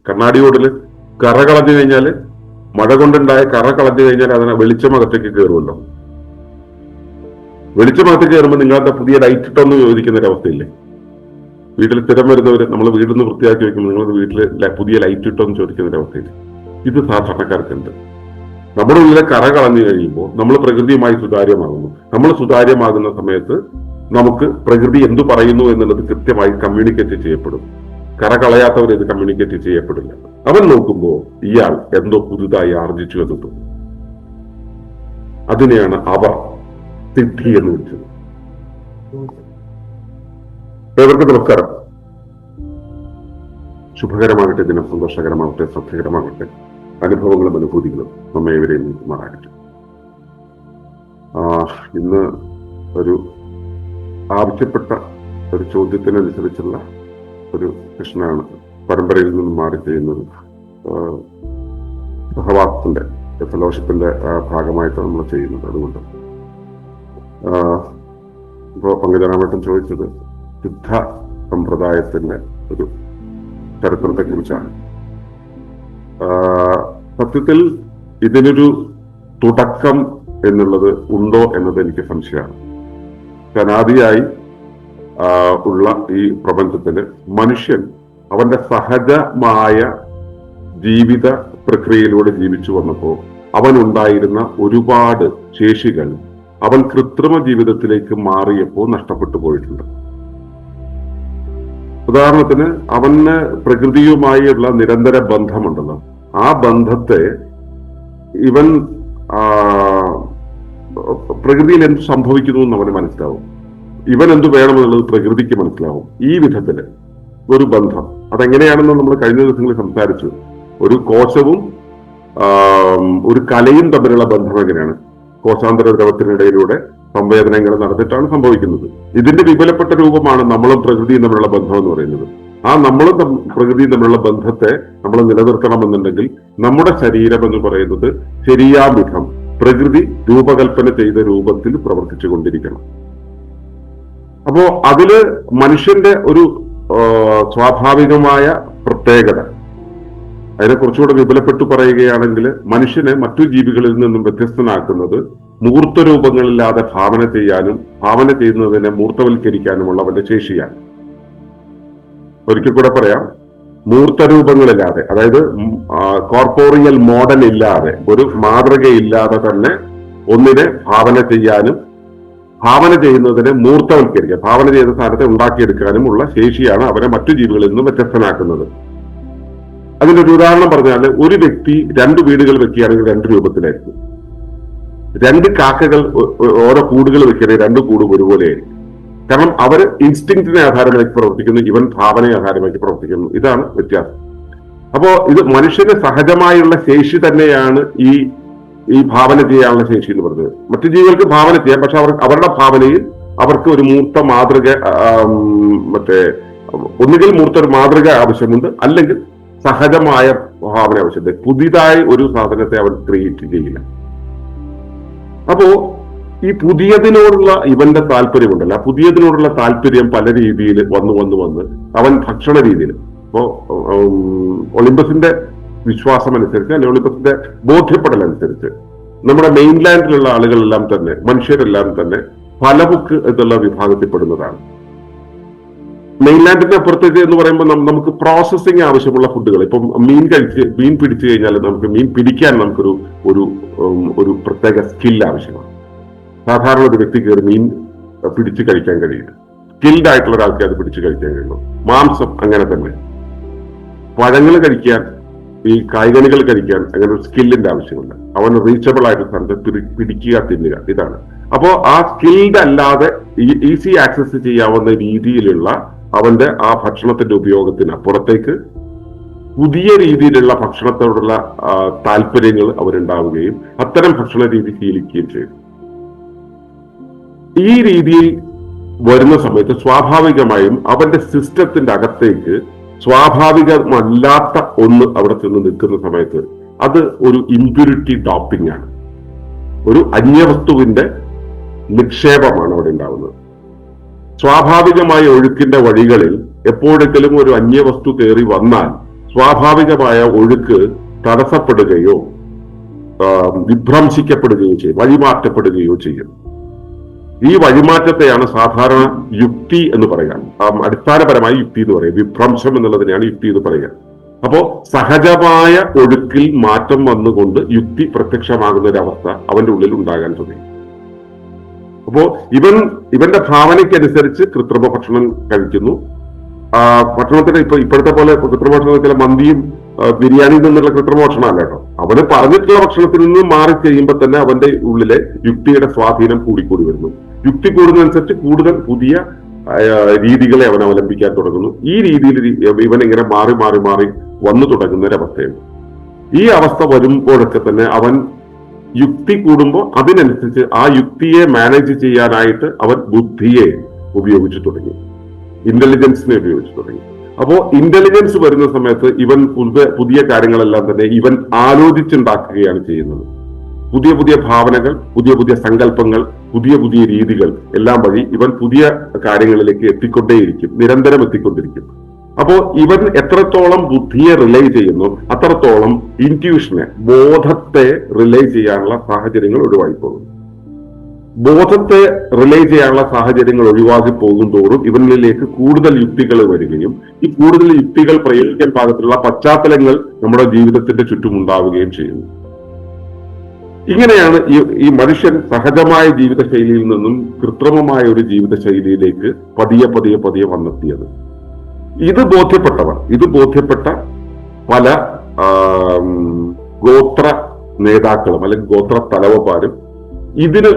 കണ്ണാടിയോടില് കറ കളഞ്ഞു കഴിഞ്ഞാൽ, മഴ കൊണ്ടുണ്ടായ കറ കളഞ്ഞു കഴിഞ്ഞാൽ അതിനെ വെളിച്ചമകത്തേക്ക് കയറുമല്ലോ. വെളിച്ചമകത്തേക്ക് കയറുമ്പോൾ നിങ്ങളുടെ പുതിയ ലൈറ്റ് ഇട്ടൊന്ന് ചോദിക്കുന്ന ഒരു അവസ്ഥയില്ലേ? വീട്ടിൽ സ്ഥിരം വരുന്നവര് നമ്മൾ വീട്ടിൽ നിന്ന് വൃത്തിയാക്കി വെക്കുമ്പോൾ നിങ്ങൾ വീട്ടിൽ പുതിയ ലൈറ്റ് ഇട്ടൊന്ന് ചോദിക്കുന്ന ഒരു അവസ്ഥയില്ല. ഇത് സാധാരണക്കാർക്കുണ്ട്. നമ്മുടെ ഉള്ളിലെ കറ കളഞ്ഞു കഴിയുമ്പോൾ നമ്മൾ പ്രകൃതിയുമായി സുതാര്യമാകുന്നു. നമ്മൾ സുതാര്യമാകുന്ന സമയത്ത് നമുക്ക് പ്രകൃതി എന്തു പറയുന്നു എന്നുള്ളത് കൃത്യമായി കമ്മ്യൂണിക്കേറ്റ് ചെയ്യപ്പെടും. കറ കളയാത്തവർ ഇത് കമ്മ്യൂണിക്കേറ്റ് ചെയ്യപ്പെടില്ല. അവൻ നോക്കുമ്പോൾ ഇയാൾ എന്തോ പുതുതായി ആർജിച്ചു എന്ന് തോന്നും. അതിനെയാണ് അവർ സിദ്ധി എന്ന് വിളിച്ചത്. ഏവർക്കും നമസ്കാരം. ശുഭകരമാകട്ടെ, ദിനം സന്തോഷകരമാകട്ടെ, ശ്രദ്ധകരമാകട്ടെ. അനുഭവങ്ങളും അനുഭൂതികളും നമ്മെ ഇവരെ മാറാകട്ടെ. ഇന്ന് ഒരു ആവശ്യപ്പെട്ട ഒരു ചോദ്യത്തിനനുസരിച്ചുള്ള ഒരു സെഷനാണ് പരമ്പരയിൽ നിന്നും മാറി ചെയ്യുന്നത്. സഹവാസത്തിന്റെ ഫെലോഷിപ്പിന്റെ ഭാഗമായിട്ട് നമ്മൾ ചെയ്യുന്നത്. അതുകൊണ്ട് ഇപ്പോ പങ്കജനാമട്ടൻ ചോദിച്ചത് സിദ്ധ സമ്പ്രദായത്തിന്റെ ഒരു ചരിത്രത്തെ കുറിച്ചാണ്. സത്യത്തിൽ ഇതിനൊരു തുടക്കം എന്നുള്ളത് ഉണ്ടോ എന്നത് എനിക്ക് സംശയമാണ്. അനാദിയായി ഉള്ള ഈ പ്രപഞ്ചത്തില് മനുഷ്യൻ അവന്റെ സഹജമായ ജീവിത പ്രക്രിയയിലൂടെ ജീവിച്ചു വന്നപ്പോൾ അവനുണ്ടായിരുന്ന ഒരുപാട് ശേഷികൾ അവൻ കൃത്രിമ ജീവിതത്തിലേക്ക് മാറിയപ്പോൾ നഷ്ടപ്പെട്ടു പോയിട്ടുണ്ട്. ഉദാഹരണത്തിന്, അവന് പ്രകൃതിയുമായുള്ള നിരന്തര ബന്ധമുണ്ടല്ലോ. ആ ബന്ധത്തെ ഇവൻ പ്രകൃതിയിൽ എന്ത് സംഭവിക്കുന്നു എന്ന് അവന് മനസ്സിലാവും. ഇവൻ എന്തു വേണമെന്നുള്ളത് പ്രകൃതിക്ക് മനസ്സിലാവും. ഈ വിധത്തില് ഒരു ബന്ധം അതെങ്ങനെയാണെന്ന് നമ്മൾ കഴിഞ്ഞ ദിവസങ്ങളിൽ സംസാരിച്ചു. ഒരു കോശവും ഒരു കലയും തമ്മിലുള്ള ബന്ധം എങ്ങനെയാണ്? കോശാന്തര ദ്രവത്തിനിടയിലൂടെ സംവേദനങ്ങൾ നടന്നിട്ടാണ് സംഭവിക്കുന്നത്. ഇതിന്റെ വിപുലപ്പെട്ട രൂപമാണ് നമ്മളും പ്രകൃതിയും തമ്മിലുള്ള ബന്ധം എന്ന് പറയുന്നത്. ആ നമ്മളും പ്രകൃതിയും തമ്മിലുള്ള ബന്ധത്തെ നമ്മൾ നിലനിർത്തണമെന്നുണ്ടെങ്കിൽ നമ്മുടെ ശരീരം എന്ന് പറയുന്നത് ശരിയാം വിധം പ്രകൃതി രൂപകൽപ്പന ചെയ്ത രൂപത്തിൽ പ്രവർത്തിച്ചു കൊണ്ടിരിക്കണം. അപ്പോ അതില് മനുഷ്യന്റെ ഒരു സ്വാഭാവികമായ പ്രത്യേകത, അതിനെ കുറച്ചുകൂടെ വിപുലപ്പെട്ടു പറയുകയാണെങ്കിൽ, മനുഷ്യനെ മറ്റു ജീവികളിൽ നിന്നും വ്യത്യസ്തനാക്കുന്നത് മൂർത്ത രൂപങ്ങളില്ലാതെ ഭാവന ചെയ്യാനും ഭാവന ചെയ്യുന്നതിനെ മൂർത്തവൽക്കരിക്കാനുമുള്ള അവന്റെ ശേഷിയാണ്. ഒരിക്കൽ കൂടെ പറയാം, മൂർത്ത രൂപങ്ങളില്ലാതെ, അതായത് കോർപ്പോറിയൽ മോഡൽ ഇല്ലാതെ, ഒരു മാതൃകയില്ലാതെ തന്നെ ഒന്നിനെ ഭാവന ചെയ്യാനും ഭാവന ചെയ്യുന്നതിനെ മൂർത്തവൽക്കരിക്കുക, ഭാവന ചെയ്ത സ്ഥാനത്തെ ഉണ്ടാക്കിയെടുക്കാനും ഉള്ള ശേഷിയാണ് അവരെ മറ്റു ജീവികളിൽ നിന്നും വ്യത്യസ്തനാക്കുന്നത്. അതിനൊരു ഉദാഹരണം പറഞ്ഞാൽ, ഒരു വ്യക്തി 2 വീടുകൾ വെക്കുകയാണെങ്കിൽ 2 രൂപത്തിലായിരിക്കും. 2 കാക്കകൾ ഓരോ കൂടുകൾ വെക്കുകയാണെങ്കിൽ 2 കൂടും ഒരുപോലെയായിരിക്കും. കാരണം അവർ ഇൻസ്റ്റിങ്ക്റ്റിനെ ആധാരമാക്കി പ്രവർത്തിക്കുന്നു, ഇവൻ ഭാവനയെ ആധാരമാക്കി പ്രവർത്തിക്കുന്നു. ഇതാണ് വ്യത്യാസം. അപ്പോ ഇത് മനുഷ്യന് സഹജമായുള്ള ശേഷി തന്നെയാണ് ഈ ഭാവന ചെയ്യാനുള്ള ശേഷി എന്ന് പറഞ്ഞത്. മറ്റു ജീവികൾക്ക് ഭാവന ചെയ്യാം, പക്ഷെ അവരുടെ ഭാവനയിൽ അവർക്ക് ഒരു മൂർത്ത മാതൃക, ഒന്നുകിൽ മൂർത്ത ഒരു മാതൃക ആവശ്യമുണ്ട്, അല്ലെങ്കിൽ സഹജമായ ഭാവന ആവശ്യമുണ്ട്. പുതിയതായി ഒരു സാധനത്തെ അവൻ ക്രിയേറ്റ് ചെയ്യില്ല. അപ്പോ ഈ പുതിയതിനോടുള്ള ഇവന്റെ താല്പര്യമുണ്ടല്ലോ, ആ പുതിയതിനോടുള്ള താല്പര്യം പല രീതിയിൽ വന്ന് അവൻ ഭക്ഷണ രീതിയിൽ, ഇപ്പോ ഒളിമ്പസിന്റെ വിശ്വാസം അനുസരിച്ച്, അല്ലെങ്കിൽ ഒളിമ്പസിന്റെ ബോധ്യപ്പെടലനുസരിച്ച് നമ്മുടെ മെയിൻലാൻഡിലുള്ള ആളുകളെല്ലാം തന്നെ, മനുഷ്യരെല്ലാം തന്നെ ഫലബുക്ക് എന്നുള്ള വിഭാഗത്തിൽപ്പെടുന്നതാണ്. മെയിൻലാൻഡിന്റെ അപ്പുറത്തേക്ക് എന്ന് പറയുമ്പോൾ നമുക്ക് പ്രോസസ്സിങ് ആവശ്യമുള്ള ഫുഡുകൾ, ഇപ്പം മീൻ പിടിച്ചു കഴിഞ്ഞാൽ നമുക്ക് മീൻ പിടിക്കാൻ നമുക്കൊരു ഒരു പ്രത്യേക സ്കിൽ ആവശ്യമാണ്. സാധാരണ ഒരു വ്യക്തി കയറി മീൻ പിടിച്ചു കഴിക്കാൻ കഴിയില്ല. സ്കിൽഡ് ആയിട്ടുള്ള ഒരാൾക്ക് അത് പിടിച്ചു കഴിക്കാൻ കഴിയുള്ളൂ. മാംസം അങ്ങനെ തന്നെ. പഴങ്ങൾ കഴിക്കാൻ, ഈ കായ്കനികൾ കഴിക്കാൻ അങ്ങനെ ഒരു സ്കില്ലിന്റെ ആവശ്യമില്ല. അവന് റീച്ചബിൾ ആയിട്ട് സ്ഥലത്ത് പിടിക്കുക, തിന്നുക, ഇതാണ്. അപ്പോ ആ സ്കിൽഡ് അല്ലാതെ ഈസി ആക്സസ് ചെയ്യാവുന്ന രീതിയിലുള്ള അവന്റെ ആ ഭക്ഷണത്തിന്റെ ഉപയോഗത്തിന് അപ്പുറത്തേക്ക് പുതിയ രീതിയിലുള്ള ഭക്ഷണത്തോടുള്ള താല്പര്യങ്ങൾ അവരുണ്ടാവുകയും അത്തരം ഭക്ഷണ രീതി ശീലിക്കുകയും ചെയ്യും. ഈ രീതിയിൽ വരുന്ന സമയത്ത് സ്വാഭാവികമായും അവന്റെ സിസ്റ്റത്തിന്റെ അകത്തേക്ക് സ്വാഭാവികമല്ലാത്ത ഒന്ന് അവിടെ ചെന്ന് നിൽക്കുന്ന സമയത്ത് അത് ഒരു ഇംപ്യൂരിറ്റി ഡോപ്പിംഗ് ആണ്. ഒരു അന്യവസ്തുവിന്റെ നിക്ഷേപമാണ് അവിടെ ഉണ്ടാവുന്നത്. സ്വാഭാവികമായ ഒഴുക്കിന്റെ വഴികളിൽ എപ്പോഴെങ്കിലും ഒരു അന്യവസ്തു കയറി വന്നാൽ സ്വാഭാവികമായ ഒഴുക്ക് തടസ്സപ്പെടുകയോ വിഭ്രംശിക്കപ്പെടുകയോ ചെയ്യും, വഴിമാറ്റപ്പെടുകയോ ചെയ്യും. ഈ വഴിമാറ്റത്തെയാണ് സാധാരണ യുക്തി എന്ന് പറയാം. അടിസ്ഥാനപരമായി യുക്തി എന്ന് പറയാം. വിഭ്രംശം എന്നുള്ളതിനെയാണ് യുക്തി എന്ന് പറയുക. അപ്പോ സഹജമായ ഒഴുക്കിൽ മാറ്റം വന്നുകൊണ്ട് യുക്തി പ്രത്യക്ഷമാകുന്ന ഒരു അവസ്ഥ അവന്റെ ഉള്ളിൽ ഉണ്ടാകാൻ തുടങ്ങി. അപ്പോ ഇവന്റെ ഭാവനയ്ക്കനുസരിച്ച് കൃത്രിമ ഭക്ഷണം കഴിക്കുന്നു. ഭക്ഷണത്തിന് ഇപ്പോഴത്തെ പോലെ കൃത്രിമ ഭക്ഷണത്തിലെ മന്തിയും ബിരിയാണിയിൽ നിന്നുള്ള കൃത്രിമ ഭക്ഷണമല്ല കേട്ടോ. അവന് പറഞ്ഞിട്ടുള്ള ഭക്ഷണത്തിൽ നിന്ന് മാറി കഴിയുമ്പോൾ തന്നെ അവന്റെ ഉള്ളിലെ യുക്തിയുടെ സ്വാധീനം കൂടിക്കൂടി വരുന്നു. യുക്തി കൂടുന്നതനുസരിച്ച് കൂടുതൽ പുതിയ രീതികളെ അവൻ അവലംബിക്കാൻ തുടങ്ങുന്നു. ഈ രീതിയിൽ ഇവൻ ഇങ്ങനെ മാറി മാറി മാറി വന്നു തുടങ്ങുന്ന ഒരവസ്ഥയുണ്ട്. ഈ അവസ്ഥ വരുമ്പോഴൊക്കെ തന്നെ അവൻ യുക്തി കൂടുമ്പോൾ അതിനനുസരിച്ച് ആ യുക്തിയെ മാനേജ് ചെയ്യാനായിട്ട് അവൻ ബുദ്ധിയെ ഉപയോഗിച്ചു തുടങ്ങി, ഇന്റലിജൻസിനെ ഉപയോഗിച്ചു തുടങ്ങി. അപ്പോ ഇന്റലിജൻസ് വരുന്ന സമയത്ത് ഇവൻ പുതിയ കാര്യങ്ങളെല്ലാം തന്നെ ഇവൻ ആലോചിച്ചുണ്ടാക്കുകയാണ് ചെയ്യുന്നത്. പുതിയ പുതിയ ഭാവനകൾ, പുതിയ പുതിയ സങ്കല്പങ്ങൾ, പുതിയ പുതിയ രീതികൾ എല്ലാം വഴി ഇവൻ പുതിയ കാര്യങ്ങളിലേക്ക് എത്തിക്കൊണ്ടേയിരിക്കും, നിരന്തരം എത്തിക്കൊണ്ടിരിക്കും. അപ്പോ ഇവൻ എത്രത്തോളം ബുദ്ധിയെ റിലേ ചെയ്യുന്നു അത്രത്തോളം ഇൻറ്റ്യൂഷനെ, ബോധത്തെ റിലേ ചെയ്യാനുള്ള സാഹചര്യങ്ങൾ ഒഴിവായി പോകുന്നു. ബോധത്തെ റിലേ ചെയ്യാനുള്ള സാഹചര്യങ്ങൾ ഒഴിവാക്കി പോകും തോറും ഇവനിലേക്ക് കൂടുതൽ യുക്തികൾ വരികയും ഈ കൂടുതൽ യുക്തികൾ പ്രയോഗിക്കാൻ പാകത്തിലുള്ള പശ്ചാത്തലങ്ങൾ നമ്മുടെ ജീവിതത്തിന്റെ ചുറ്റും ഉണ്ടാവുകയും ചെയ്യുന്നു. ഇങ്ങനെയാണ് ഈ മനുഷ്യൻ സഹജമായ ജീവിതശൈലിയിൽ നിന്നും കൃത്രിമമായ ഒരു ജീവിതശൈലിയിലേക്ക് പതിയെ പതിയെ പതിയെ വന്നെത്തിയത്. ഇത് ബോധ്യപ്പെട്ട പല ഗോത്ര നേതാക്കളും അല്ലെങ്കിൽ ഗോത്ര തലവന്മാരും ഇതിന്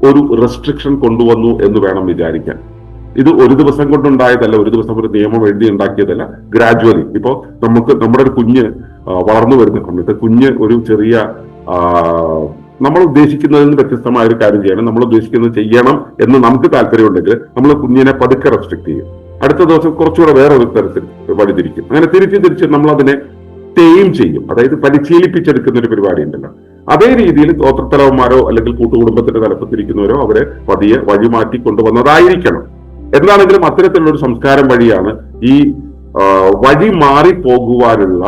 ഒരു റെസ്ട്രിക്ഷൻ കൊണ്ടുവന്നു എന്ന് വേണം വിചാരിക്കാൻ. ഇത് ഒരു ദിവസം കൊണ്ടുണ്ടായതല്ല, ഒരു ദിവസം ഒരു നിയമം എഴുതി ഉണ്ടാക്കിയതല്ല. ഗ്രാജുവലി ഇപ്പോ നമ്മുടെ ഒരു കുഞ്ഞ് വളർന്നു വരുന്ന സമയത്ത് കുഞ്ഞ് ഒരു ചെറിയ നമ്മൾ ഉദ്ദേശിക്കുന്നതിൽ നിന്ന് വ്യത്യസ്തമായ ഒരു കാര്യം ചെയ്യണം, നമ്മൾ ഉദ്ദേശിക്കുന്നത് ചെയ്യണം എന്ന് നമുക്ക് താല്പര്യമുണ്ടെങ്കിൽ നമ്മൾ കുഞ്ഞിനെ പതുക്കെ റെസ്ട്രിക്ട് ചെയ്യും. അടുത്ത ദിവസം കുറച്ചുകൂടെ വേറെ ഒരു തരത്തിൽ വഴിതിരിക്കും. അങ്ങനെ തിരിച്ച് നമ്മൾ അതിനെ ടേം ചെയ്യും, അതായത് പരിശീലിപ്പിച്ചെടുക്കുന്ന ഒരു പരിപാടി ഉണ്ടല്ലോ. അതേ രീതിയിൽ ഗോത്രത്തലവന്മാരോ അല്ലെങ്കിൽ കൂട്ടുകുടുംബത്തിന്റെ തലപ്പത്തിരിക്കുന്നവരോ അവരെ പതിയെ വഴിമാറ്റി കൊണ്ടുവന്നതായിരിക്കണം. എന്താണെങ്കിലും അത്തരത്തിലുള്ള ഒരു സംസ്കാരം വഴിയാണ് ഈ വഴി മാറിപ്പോകുവാനുള്ള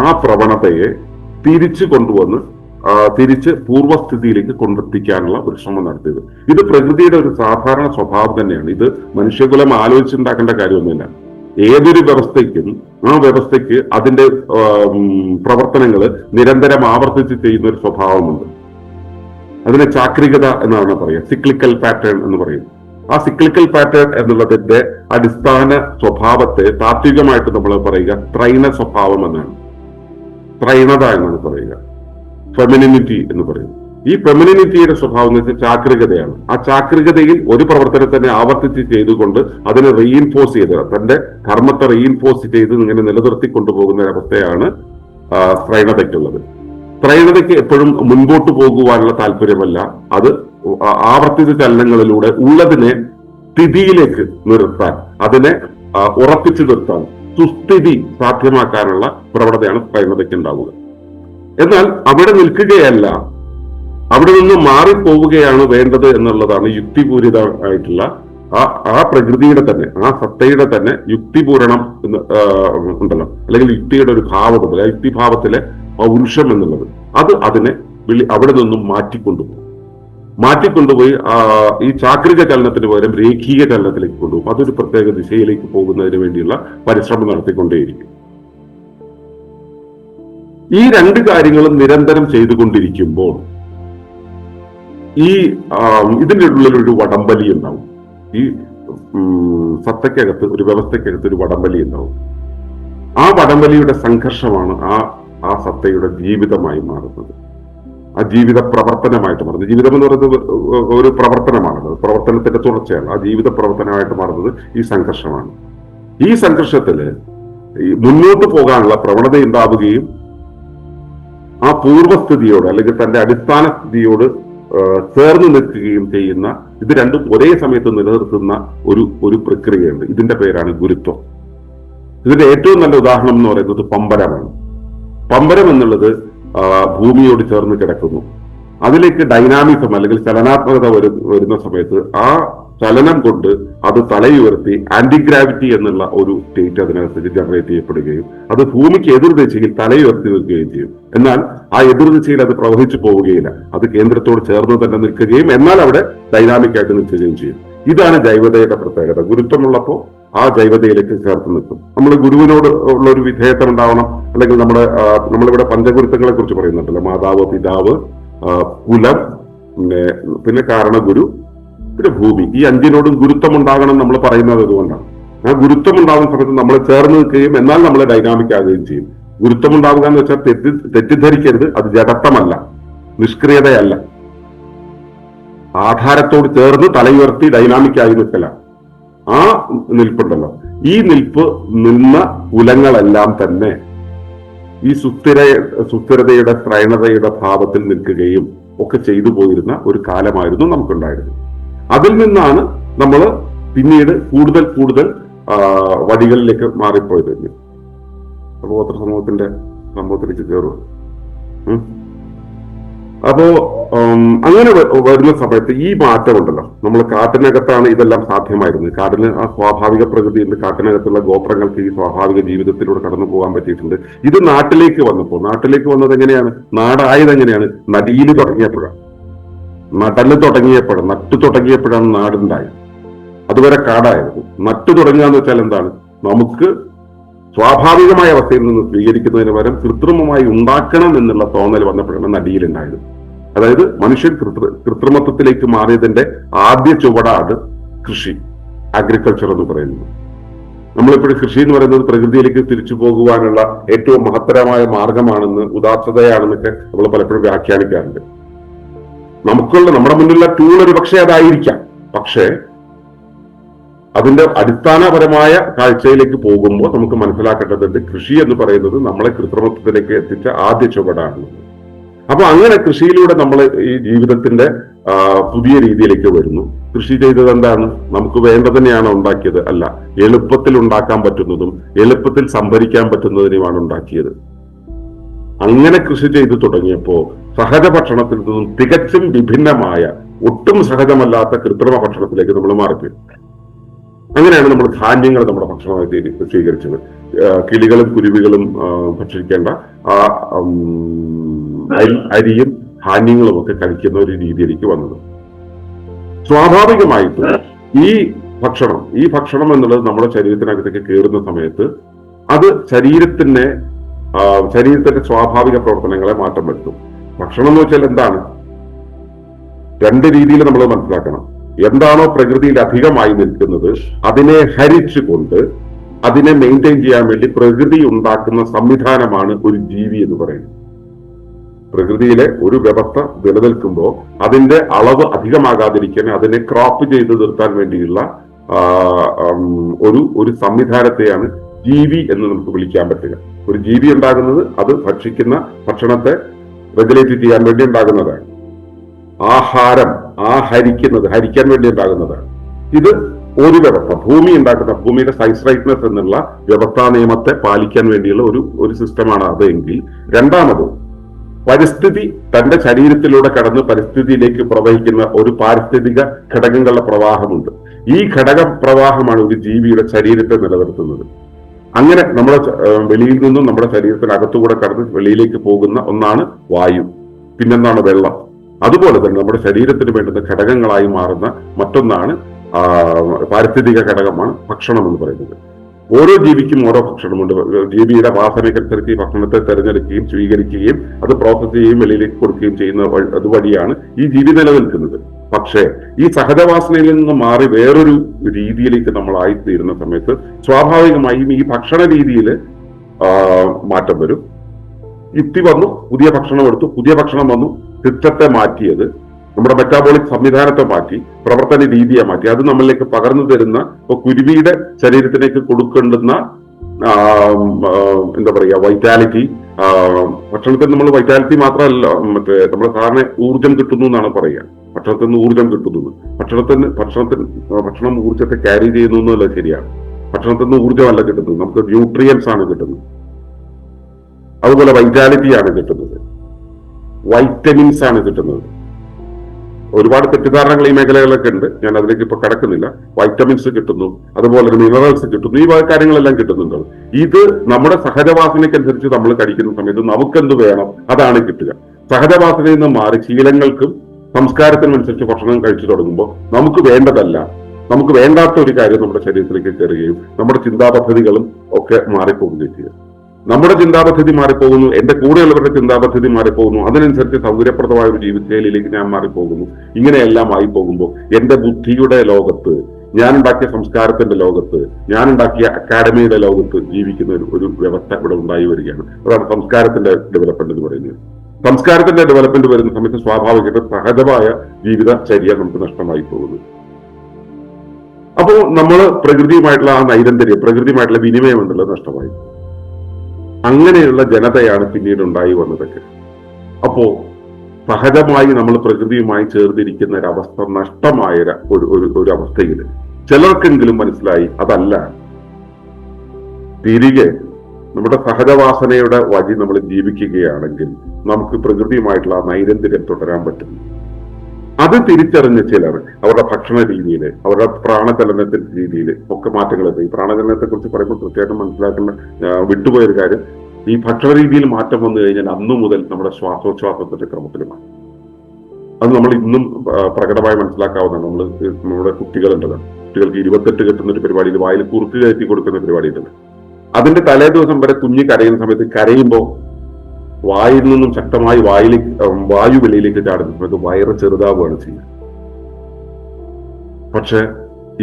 ആ പ്രവണതയെ തിരിച്ച് പൂർവ്വസ്ഥിതിയിലേക്ക് കൊണ്ടെത്തിക്കാനുള്ള ഒരു ശ്രമം നടത്തിയത്. ഇത് പ്രകൃതിയുടെ ഒരു സാധാരണ സ്വഭാവം തന്നെയാണ്. ഇത് മനുഷ്യകുലം ആലോചിച്ചുണ്ടാക്കേണ്ട കാര്യമൊന്നുമില്ല. ഏതൊരു വ്യവസ്ഥയ്ക്കും ആ വ്യവസ്ഥയ്ക്ക് അതിന്റെ പ്രവർത്തനങ്ങൾ നിരന്തരം ആവർത്തിച്ച് ചെയ്യുന്ന ഒരു സ്വഭാവമുണ്ട്. അതിനെ ചാക്രികത എന്നാണ് പറയുക, സിക്ലിക്കൽ പാറ്റേൺ എന്ന് പറയും. ആ സിക്ലിക്കൽ പാറ്റേൺ എന്നുള്ളതിന്റെ അടിസ്ഥാന സ്വഭാവത്തെ താത്വികമായിട്ട് നമ്മൾ പറയുക ത്രൈണ സ്വഭാവം എന്നാണ്, ത്രൈണത എന്നാണ് പറയുക, ഫെമിനിനിറ്റി എന്ന് പറയും. ഈ ഫെമിനിനിറ്റിയുടെ സ്വഭാവം എന്ന് വെച്ചാൽ ചാക്രികതയാണ്. ആ ചാക്രികതയിൽ ഒരു പ്രവർത്തനത്തിനെ ആവർത്തിച്ച് ചെയ്തുകൊണ്ട് അതിനെ റീഇൻഫോഴ്സ് ചെയ്ത് തന്റെ ധർമ്മത്തെ റീഇൻഫോഴ്സ് ചെയ്ത് ഇങ്ങനെ നിലനിർത്തി കൊണ്ടുപോകുന്ന ഒരവസ്ഥയാണ് ത്രൈണതയ്ക്കുള്ളത്. ത്രൈണതയ്ക്ക് എപ്പോഴും മുൻപോട്ട് പോകുവാനുള്ള താല്പര്യമല്ല, അത് ആവർത്തിച്ച ചലനങ്ങളിലൂടെ ഉള്ളതിനെ സ്ഥിതിയിലേക്ക് നിർത്താൻ, അതിനെ ഉറപ്പിച്ചു നിർത്താൻ, സുസ്ഥിതി സാധ്യമാക്കാനുള്ള പ്രവണതയാണ് ത്രൈണതയ്ക്ക് ഉണ്ടാവുക. എന്നാൽ അവിടെ നിൽക്കുകയല്ല, അവിടെ നിന്ന് മാറിപ്പോവുകയാണ് വേണ്ടത് എന്നുള്ളതാണ് യുക്തിപൂരിതമായിട്ടുള്ള ആ പ്രകൃതിയുടെ തന്നെ, ആ സത്തയുടെ തന്നെ യുക്തിപൂരണം ഉണ്ടല്ലോ, അല്ലെങ്കിൽ യുക്തിയുടെ ഒരു ഭാവമുണ്ടല്ലോ, ആ യുക്തിഭാവത്തിലെ പൗരുഷം എന്നുള്ളത് അതിനെ അവിടെ നിന്നും മാറ്റിക്കൊണ്ടുപോയി ഈ ചാക്രിക ചലനത്തിന് പകരം രേഖീയ ചലനത്തിലേക്ക് കൊണ്ടുപോകും. അതൊരു പ്രത്യേക ദിശയിലേക്ക് പോകുന്നതിന് വേണ്ടിയുള്ള പരിശ്രമം നടത്തിക്കൊണ്ടേയിരിക്കും. ഈ രണ്ട് കാര്യങ്ങളും നിരന്തരം ചെയ്തുകൊണ്ടിരിക്കുമ്പോൾ ഇതിൻ്റെ ഉള്ളിലൊരു വടംവലി ഉണ്ടാവും. ഈ സത്തയ്ക്കകത്ത്, ഒരു വ്യവസ്ഥയ്ക്കകത്ത് ഒരു വടംവലി ഉണ്ടാവും. ആ വടംവലിയുടെ സംഘർഷമാണ് ആ സത്തയുടെ ജീവിതമായി മാറുന്നത്, ആ ജീവിത പ്രവർത്തനമായിട്ട് മാറുന്നത്. ജീവിതം എന്ന് പറയുന്നത് ഒരു പ്രവർത്തനമാണത്, പ്രവർത്തനത്തിന്റെ തുടർച്ചയാണ്. ആ ജീവിത പ്രവർത്തനമായിട്ട് മാറുന്നത് ഈ സംഘർഷമാണ്. ഈ സംഘർഷത്തില് മുന്നോട്ട് പോകാനുള്ള പ്രവണത ഉണ്ടാവുകയും ആ പൂർവ്വസ്ഥിതിയോട് അല്ലെങ്കിൽ തന്റെ അടിസ്ഥാന സ്ഥിതിയോട് ചേർന്ന് നിൽക്കുകയും ചെയ്യുന്ന, ഇത് രണ്ടും ഒരേ സമയത്ത് നിലനിർത്തുന്ന ഒരു പ്രക്രിയയുണ്ട്. ഇതിന്റെ പേരാണ് ഗുരുത്വം. ഇതിന്റെ ഏറ്റവും നല്ല ഉദാഹരണം എന്ന് പറയുന്നത് പമ്പരമാണ്. പമ്പരം എന്നുള്ളത് ഭൂമിയോട് ചേർന്ന് കിടക്കുന്നു. അതിലേക്ക് ഡൈനാമിസം അല്ലെങ്കിൽ ചലനാത്മകത വരുന്ന സമയത്ത് ആ ചലനം കൊണ്ട് അത് തലയുയർത്തി ആന്റിഗ്രാവിറ്റി എന്നുള്ള ഒരു സ്റ്റേറ്റ് അതിനകത്ത് ജനറേറ്റ് ചെയ്യപ്പെടുകയും അത് ഭൂമിക്ക് എതിർദിശയിൽ തലയുയർത്തി നിൽക്കുകയും ചെയ്യും. എന്നാൽ ആ എതിർദിശയിൽ അത് പ്രവഹിച്ചു പോവുകയില്ല, അത് കേന്ദ്രത്തോട് ചേർന്ന് തന്നെ നിൽക്കുകയും എന്നാൽ അവിടെ ഡൈനാമിക് ആയിട്ട് നിൽക്കുകയും ചെയ്യും. ഇതാണ് ജൈവതയുടെ പ്രത്യേകത. ഗുരുത്വമുള്ളപ്പോൾ ആ ജൈവതയിലേക്ക് ചേർത്ത് നിൽക്കും. നമ്മൾ ഗുരുവിനോട് ഉള്ള ഒരു വിധേയത്വം ഉണ്ടാവണം. അല്ലെങ്കിൽ നമ്മളിവിടെ പഞ്ചഗുരുത്വങ്ങളെ കുറിച്ച് പറയുന്നുണ്ടല്ലോ, മാതാവ്, പിതാവ്, കുലം, പിന്നെ കാരണഗുരു, പിന്നെ ഭൂമി. ഈ അഞ്ചിനോടും ഗുരുത്വം ഉണ്ടാകണം നമ്മൾ പറയുന്നത് അതുകൊണ്ടാണ്. ആ ഗുരുത്വം ഉണ്ടാകുന്ന സമയത്ത് നമ്മൾ ചേർന്ന് നിൽക്കുകയും എന്നാൽ നമ്മൾ ഡൈനാമിക് ആകുകയും ചെയ്യും. ഗുരുത്വം ഉണ്ടാവുക എന്ന് വെച്ചാൽ തെറ്റിദ്ധരിക്കരുത്, അത് ജഡത്വമല്ല, നിഷ്ക്രിയതയല്ല, ആധാരത്തോട് ചേർന്ന് തലയുയർത്തി ഡൈനാമിക് ആയി നിൽക്കല. ആ നിൽപ്പുണ്ടല്ലോ, ഈ നിൽപ്പ് നിന്ന കുലങ്ങളെല്ലാം തന്നെ ഈ സുസ്ഥിരതയുടെ സ്ത്രൈണതയുടെ ഭാവത്തിൽ നിൽക്കുകയും ഒക്കെ ചെയ്തു പോയിരുന്ന ഒരു കാലമായിരുന്നു നമുക്കുണ്ടായിരുന്നത്. അതിൽ നിന്നാണ് നമ്മൾ പിന്നീട് കൂടുതൽ കൂടുതൽ വടികളിലേക്ക് മാറിപ്പോയത്. ഗോത്ര സമൂഹത്തിന്റെ സംഭവത്തിലേക്ക് കയറുക. അപ്പോ അങ്ങനെ വരുന്ന സമയത്ത് ഈ മാറ്റം ഉണ്ടല്ലോ, നമ്മൾ കാട്ടിനകത്താണ് ഇതെല്ലാം സാധ്യമായിരുന്നത്. കാടിന് ആ സ്വാഭാവിക പ്രകൃതിയുണ്ട്, കാട്ടിനകത്തുള്ള ഗോത്രങ്ങൾക്ക് ഈ സ്വാഭാവിക ജീവിതത്തിലൂടെ കടന്നു പോകാൻ പറ്റിയിട്ടുണ്ട്. ഇത് നാട്ടിലേക്ക് വന്നത് എങ്ങനെയാണ്? നാടായത് എങ്ങനെയാണ്? നടിയിൽ തുടങ്ങിയപ്പോഴാണ്, നട്ടു തുടങ്ങിയപ്പോഴാണ് നാടുണ്ടായത്. അതുവരെ കാടായിരുന്നു. നട്ടു തുടങ്ങുക വെച്ചാൽ എന്താണ്? നമുക്ക് സ്വാഭാവികമായ അവസ്ഥയിൽ നിന്ന് സ്വീകരിക്കുന്നതിന് പകരം കൃത്രിമമായി ഉണ്ടാക്കണം എന്നുള്ള തോന്നൽ വന്നപ്പോഴാണ് നടിയിലുണ്ടായത്. അതായത് മനുഷ്യൻ കൃത്രിമത്വത്തിലേക്ക് മാറിയതിന്റെ ആദ്യ ചുവടാണ് കൃഷി, അഗ്രികൾച്ചർ എന്ന് പറയുന്നത്. നമ്മളിപ്പോഴും കൃഷി എന്ന് പറയുന്നത് പ്രകൃതിയിലേക്ക് തിരിച്ചു പോകുവാനുള്ള ഏറ്റവും മഹത്തരമായ മാർഗമാണെന്ന്, ഉദാത്തതയാണെന്നൊക്കെ നമ്മൾ പലപ്പോഴും വ്യാഖ്യാനിക്കാറുണ്ട്. നമ്മുടെ മുന്നിലുള്ള ടൂൾ ഒരു പക്ഷേ അതായിരിക്കാം. പക്ഷേ അതിന്റെ അടിസ്ഥാനപരമായ കാഴ്ചയിലേക്ക് പോകുമ്പോൾ നമുക്ക് മനസ്സിലാക്കേണ്ടതുണ്ട്, കൃഷി എന്ന് പറയുന്നത് നമ്മളെ കൃത്രിമത്വത്തിലേക്ക് എത്തിച്ച ആദ്യ ചുവടാണ്. അപ്പൊ അങ്ങനെ കൃഷിയിലൂടെ നമ്മൾ ഈ ജീവിതത്തിന്റെ പുതിയ രീതിയിലേക്ക് വരുന്നു. കൃഷി ചെയ്തത് എന്താണ്? നമുക്ക് വേണ്ടതിനെയാണ് ഉണ്ടാക്കിയത്? അല്ല, എളുപ്പത്തിൽ ഉണ്ടാക്കാൻ പറ്റുന്നതും എളുപ്പത്തിൽ സംഭരിക്കാൻ പറ്റുന്നതിനുമാണ് ഉണ്ടാക്കിയത്. അങ്ങനെ കൃഷി ചെയ്തു തുടങ്ങിയപ്പോ സഹജ ഭക്ഷണത്തിൽ നിന്നും തികച്ചും വിഭിന്നമായ, ഒട്ടും സഹജമല്ലാത്ത കൃത്രിമ ഭക്ഷണത്തിലേക്ക് നമ്മൾ മാറിപ്പോയി. അങ്ങനെയാണ് നമ്മൾ ധാന്യങ്ങൾ നമ്മുടെ ഭക്ഷണമായി സ്വീകരിച്ചത്. കിളികളും കുരുവികളും ഭക്ഷിക്കേണ്ട ആ അരിയും ധാന്യങ്ങളും ഒക്കെ കഴിക്കുന്ന ഒരു രീതിയിലേക്ക് വന്നത്. സ്വാഭാവികമായിട്ടും ഈ ഭക്ഷണം എന്നുള്ളത് നമ്മുടെ ശരീരത്തിനകത്തേക്ക് കയറുന്ന സമയത്ത് അത് ശരീരത്തിന്റെ സ്വാഭാവിക പ്രവർത്തനങ്ങളെ മാറ്റം വരുത്തും. ഭക്ഷണം എന്ന് വെച്ചാൽ എന്താണ്? രണ്ട് രീതിയിൽ നമ്മൾ മനസ്സിലാക്കണം. എന്താണോ പ്രകൃതിയിൽ അധികമായി നിൽക്കുന്നത് അതിനെ ഹരിച്ചുകൊണ്ട് അതിനെ മെയിൻറ്റെയിൻ ചെയ്യാൻ വേണ്ടി പ്രകൃതി ഉണ്ടാക്കുന്ന സംവിധാനമാണ് ഒരു ജീവി എന്ന് പറയുന്നത്. പ്രകൃതിയിലെ ഒരു വ്യവസ്ഥ നിലനിൽക്കുമ്പോൾ അതിന്റെ അളവ് അധികമാകാതിരിക്കാൻ അതിനെ ക്രോപ്പ് ചെയ്ത് നിർത്താൻ വേണ്ടിയുള്ള ഒരു സംവിധാനത്തെയാണ് ജീവി എന്ന് നമുക്ക് വിളിക്കാൻ പറ്റുക. ഒരു ജീവി ഉണ്ടാകുന്നത് അത് ഭക്ഷിക്കുന്ന ഭക്ഷണത്തെ റെഗുലേറ്റ് ചെയ്യാൻ വേണ്ടി ഉണ്ടാകുന്നതാണ്. ഹരിക്കാൻ വേണ്ടി ഉണ്ടാകുന്നതാണ്. ഇത് ഒരു വ്യവസ്ഥ. ഭൂമിയുടെ സൈസ് റൈറ്റ്നെസ് എന്നുള്ള വ്യവസ്ഥാ നിയമത്തെ പാലിക്കാൻ വേണ്ടിയുള്ള ഒരു സിസ്റ്റമാണ് അതെങ്കിൽ, രണ്ടാമത് പരിസ്ഥിതി തന്റെ ശരീരത്തിലൂടെ കടന്ന് പരിസ്ഥിതിയിലേക്ക് പ്രവഹിക്കുന്ന ഒരു പാരിസ്ഥിതിക ഘടകങ്ങളുടെ പ്രവാഹമുണ്ട്. ഈ ഘടക പ്രവാഹമാണ് ഒരു ജീവിയുടെ ശരീരത്തെ നിലനിർത്തുന്നത്. അങ്ങനെ നമ്മുടെ വെളിയിൽ നിന്നും നമ്മുടെ ശരീരത്തിനകത്തുകൂടെ കടന്ന് വെളിയിലേക്ക് പോകുന്ന ഒന്നാണ് വായു, പിന്നെന്താണ് വെള്ളം. അതുപോലെ തന്നെ നമ്മുടെ ശരീരത്തിന് വേണ്ടുന്ന ഘടകങ്ങളായി മാറുന്ന മറ്റൊന്നാണ് പാരിസ്ഥിതിക ഘടകമാണ് ഭക്ഷണം എന്ന് പറയുന്നത്. ഓരോ ജീവിക്കും ഓരോ ഭക്ഷണമുണ്ട്. ജീവിയുടെ വാസനയ്ക്കനുസരിച്ച് ഈ ഭക്ഷണത്തെ തിരഞ്ഞെടുക്കുകയും സ്വീകരിക്കുകയും അത് പ്രോസസ് ചെയ്യുകയും വെളിയിലേക്ക് കൊടുക്കുകയും ചെയ്യുന്ന അതുവഴിയാണ് ഈ ജീവി നിലനിൽക്കുന്നത്. പക്ഷേ ഈ സഹജവാസനയിൽ നിന്ന് മാറി വേറൊരു രീതിയിലേക്ക് നമ്മൾ ആയിത്തീരുന്ന സമയത്ത് സ്വാഭാവികമായും ഈ ഭക്ഷണ രീതിയിൽ മാറ്റം വരും. യുക്തി വന്നു, പുതിയ ഭക്ഷണം എടുത്തു, പുതിയ ഭക്ഷണം വന്നു, സിസ്റ്റത്തെ മാറ്റിയത്, നമ്മുടെ മെറ്റാബോളിക് സംവിധാനത്തെ മാറ്റി, പ്രവർത്തന രീതിയെ മാറ്റി. അത് നമ്മളിലേക്ക് പകർന്നു തരുന്ന, ഇപ്പൊ കുരുവിയുടെ ശരീരത്തിലേക്ക് കൊടുക്കേണ്ടുന്ന എന്താ പറയുക, വൈറ്റാലിറ്റി. ഭക്ഷണത്തിൽ നമ്മൾ വൈറ്റാലിറ്റി മാത്രമല്ല, നമ്മുടെ സാധാരണ ഊർജം കിട്ടുന്നു എന്നാണ് പറയുക. ഭക്ഷണത്തിൽ നിന്ന് ഊർജം കിട്ടുന്നു. ഭക്ഷണം ഊർജത്തെ ക്യാരി ചെയ്യുന്നു എന്നല്ല ശരിയാണ്. ഭക്ഷണത്തിൽ നിന്ന് ഊർജമല്ല കിട്ടുന്നത്, നമുക്ക് ന്യൂട്രിയൻസ് ആണ് കിട്ടുന്നത്. അതുപോലെ വൈറ്റാലിറ്റി ആണ് കിട്ടുന്നത്, വൈറ്റമിൻസ് ആണ് കിട്ടുന്നത്. ഒരുപാട് തെറ്റിദ്ധാരണകൾ ഈ മേഖലകളിലൊക്കെ ഉണ്ട്, ഞാൻ അതിലേക്ക് ഇപ്പൊ കടക്കുന്നില്ല. വൈറ്റമിൻസ് കിട്ടുന്നു, അതുപോലെ മിനറൽസ് കിട്ടുന്നു, ഈ കാര്യങ്ങളെല്ലാം കിട്ടുന്നുണ്ട്. ഇത് നമ്മുടെ സഹജവാസനയ്ക്കനുസരിച്ച് നമ്മൾ കഴിക്കുന്ന സമയത്ത് നമുക്കെന്ത് വേണം അതാണ് കിട്ടുക. സഹജവാസനയിൽ നിന്ന് മാറി ശീലങ്ങൾക്കും സംസ്കാരത്തിനനുസരിച്ച് ഭക്ഷണം കഴിച്ചു തുടങ്ങുമ്പോൾ നമുക്ക് വേണ്ടതല്ല, നമുക്ക് വേണ്ടാത്ത ഒരു കാര്യം നമ്മുടെ ശരീരത്തിലേക്ക് കയറുകയും നമ്മുടെ ചിന്താപദ്ധതികളും ഒക്കെ മാറിപ്പോവുകയും ചെയ്യുക. നമ്മുടെ ചിന്താപദ്ധതി മാറിപ്പോകുന്നു, എന്റെ കൂടെയുള്ളവരുടെ ചിന്താപദ്ധതി മാറിപ്പോകുന്നു, അതിനനുസരിച്ച് സൗകര്യപ്രദമായ ഒരു ജീവിതശൈലിയിലേക്ക് ഞാൻ മാറിപ്പോകുന്നു. ഇങ്ങനെയെല്ലാം ആയി പോകുമ്പോൾ എന്റെ ബുദ്ധിയുടെ ലോകത്ത്, ഞാൻ ഉണ്ടാക്കിയ സംസ്കാരത്തിന്റെ ലോകത്ത്, ഞാൻ ഉണ്ടാക്കിയ അക്കാഡമിയുടെ ലോകത്ത് ജീവിക്കുന്ന ഒരു വ്യവസ്ഥ ഇവിടെ ഉണ്ടായി വരികയാണ്. അതാണ് സംസ്കാരത്തിന്റെ ഡെവലപ്മെന്റ് എന്ന് പറയുന്നത്. സംസ്കാരത്തിന്റെ ഡെവലപ്മെന്റ് വരുന്ന സമയത്ത് സ്വാഭാവികമായിട്ട് സഹജമായ ജീവിതചര്യ നമുക്ക് നഷ്ടമായി പോകുന്നു. അപ്പോൾ നമ്മൾ പ്രകൃതിയുമായിട്ടുള്ള ആ നൈരന്തര്യം, പ്രകൃതിയുമായിട്ടുള്ള വിനിമയം എന്നുള്ളത് നഷ്ടമായി. അങ്ങനെയുള്ള ജനതയാണ് പിന്നീട് ഉണ്ടായി വന്നതൊക്കെ. അപ്പോ സഹജമായി നമ്മൾ പ്രകൃതിയുമായി ചേർന്നിരിക്കുന്ന ഒരവസ്ഥ നഷ്ടമായ ഒരു അവസ്ഥയിൽ ചിലർക്കെങ്കിലും മനസ്സിലായി അതല്ല, തിരികെ നമ്മുടെ സഹജവാസനയുടെ വഴി നമ്മൾ ജീവിക്കുകയാണെങ്കിൽ നമുക്ക് പ്രകൃതിയുമായിട്ടുള്ള ആ നൈരന്തര്യം തുടരാൻ പറ്റും. അത് തിരിച്ചറിഞ്ഞ ചിലർ അവരുടെ ഭക്ഷണ രീതിയിൽ, അവരുടെ പ്രാണചലനത്തിന്റെ രീതിയിൽ ഒക്കെ മാറ്റങ്ങൾ എത്തി. ഈ പ്രാണചലനത്തെ കുറിച്ച് പറയുമ്പോൾ തീർച്ചയായിട്ടും മനസ്സിലാക്കേണ്ട വിട്ടുപോയൊരു കാര്യം, ഈ ഭക്ഷണ രീതിയിൽ മാറ്റം വന്നു കഴിഞ്ഞാൽ അന്നു മുതൽ നമ്മുടെ ശ്വാസോച്ഛ്വാസത്തിന്റെ ക്രമത്തിൽ മാറും. അത് നമ്മൾ ഇന്നും പ്രകടമായി മനസ്സിലാക്കാവുന്നതാണ്. നമ്മുടെ കുട്ടികളുണ്ടല്ലോ, കുട്ടികൾക്ക് 28 കെട്ടുന്ന ഒരു പരിപാടിയിൽ വായിൽ കുറുക്ക് കയറ്റി കൊടുക്കുന്ന പരിപാടി ഉണ്ടല്ലോ. അതിന്റെ തലേ ദിവസം വരെ കുഞ്ഞ് കരയുന്ന സമയത്ത് കരയുമ്പോൾ വായിൽ നിന്നും ശക്തമായി വായു വെളിയിലേക്ക് ചാടുന്ന സമയത്ത് വയറ് ചെറുതാവുകയാണ് ചെയ്യുക. പക്ഷെ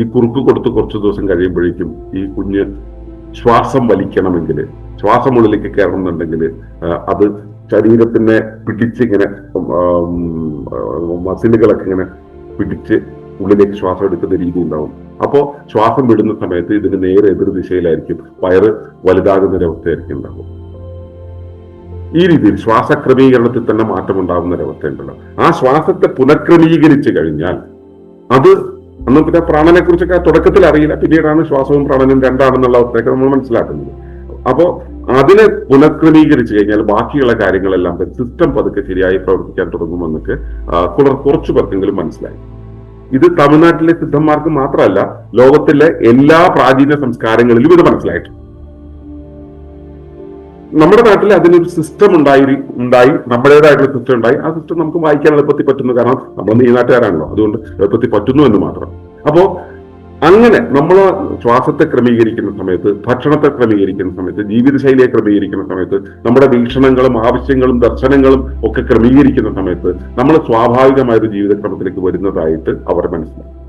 ഈ കുറുക്ക് കൊടുത്ത് കുറച്ചു ദിവസം കഴിയുമ്പോഴേക്കും ഈ കുഞ്ഞ് ശ്വാസം വലിക്കണമെങ്കിൽ, ശ്വാസം ഉള്ളിലേക്ക് കയറണമെന്നുണ്ടെങ്കിൽ അത് ശരീരത്തിനെ പിടിച്ചിങ്ങനെ മസിലുകളൊക്കെ ഇങ്ങനെ പിടിച്ച് ഉള്ളിലേക്ക് ശ്വാസം എടുക്കുന്ന രീതി ഉണ്ടാവും. അപ്പോ ശ്വാസം വിടുന്ന സമയത്ത് ഇതിന് നേരെ എതിർ ദിശയിലായിരിക്കും വയറ് വലുതാകുന്ന ഒരവസ്ഥയായിരിക്കും ഉണ്ടാവും. ഈ രീതിയിൽ ശ്വാസക്രമീകരണത്തിൽ തന്നെ മാറ്റം ഉണ്ടാകുന്ന ഒരവസ്ഥ ഉണ്ടല്ലോ. ആ ശ്വാസത്തെ പുനഃക്രമീകരിച്ചു കഴിഞ്ഞാൽ അത് അന്ന് പിന്നെ പ്രാണനെ കുറിച്ചൊക്കെ തുടക്കത്തിൽ അറിയില്ല, പിന്നീടാണ് ശ്വാസവും പ്രാണനും രണ്ടാണെന്നുള്ള അവസ്ഥയൊക്കെ നമ്മൾ മനസ്സിലാക്കുന്നത്. അപ്പോ അതിനെ പുനഃക്രമീകരിച്ചു കഴിഞ്ഞാൽ ബാക്കിയുള്ള കാര്യങ്ങളെല്ലാം സിസ്റ്റം പതുക്കെ ശരിയായി പ്രവർത്തിക്കാൻ തുടങ്ങുമെന്നൊക്കെ കുറച്ചു പേർക്കെങ്കിലും മനസ്സിലായി. ഇത് തമിഴ്നാട്ടിലെ സിദ്ധന്മാർക്ക് മാത്രമല്ല, ലോകത്തിലെ എല്ലാ പ്രാചീന സംസ്കാരങ്ങളിലും ഇത് മനസ്സിലായിട്ടുണ്ട്. നമ്മുടെ നാട്ടിൽ അതിനൊരു സിസ്റ്റം ഉണ്ടായി നമ്മുടേതായിട്ടുള്ള സിസ്റ്റം ഉണ്ടായി. ആ സിസ്റ്റം നമുക്ക് വായിക്കാൻ എളുപ്പത്തിൽ പറ്റുന്നു, കാരണം നമ്മൾ ഈ നാട്ടുകാരാണല്ലോ, അതുകൊണ്ട് എളുപ്പത്തിൽ പറ്റുന്നു എന്ന് മാത്രം. അപ്പോ അങ്ങനെ നമ്മൾ ശ്വാസത്തെ ക്രമീകരിക്കുന്ന സമയത്ത്, ഭക്ഷണത്തെ ക്രമീകരിക്കുന്ന സമയത്ത്, ജീവിതശൈലിയെ ക്രമീകരിക്കുന്ന സമയത്ത്, നമ്മുടെ വീക്ഷണങ്ങളും ആവശ്യങ്ങളും ദർശനങ്ങളും ഒക്കെ ക്രമീകരിക്കുന്ന സമയത്ത് നമ്മൾ സ്വാഭാവികമായൊരു ജീവിതക്രമത്തിലേക്ക് വരുന്നതായിട്ട് അവർ മനസ്സിലാക്കും.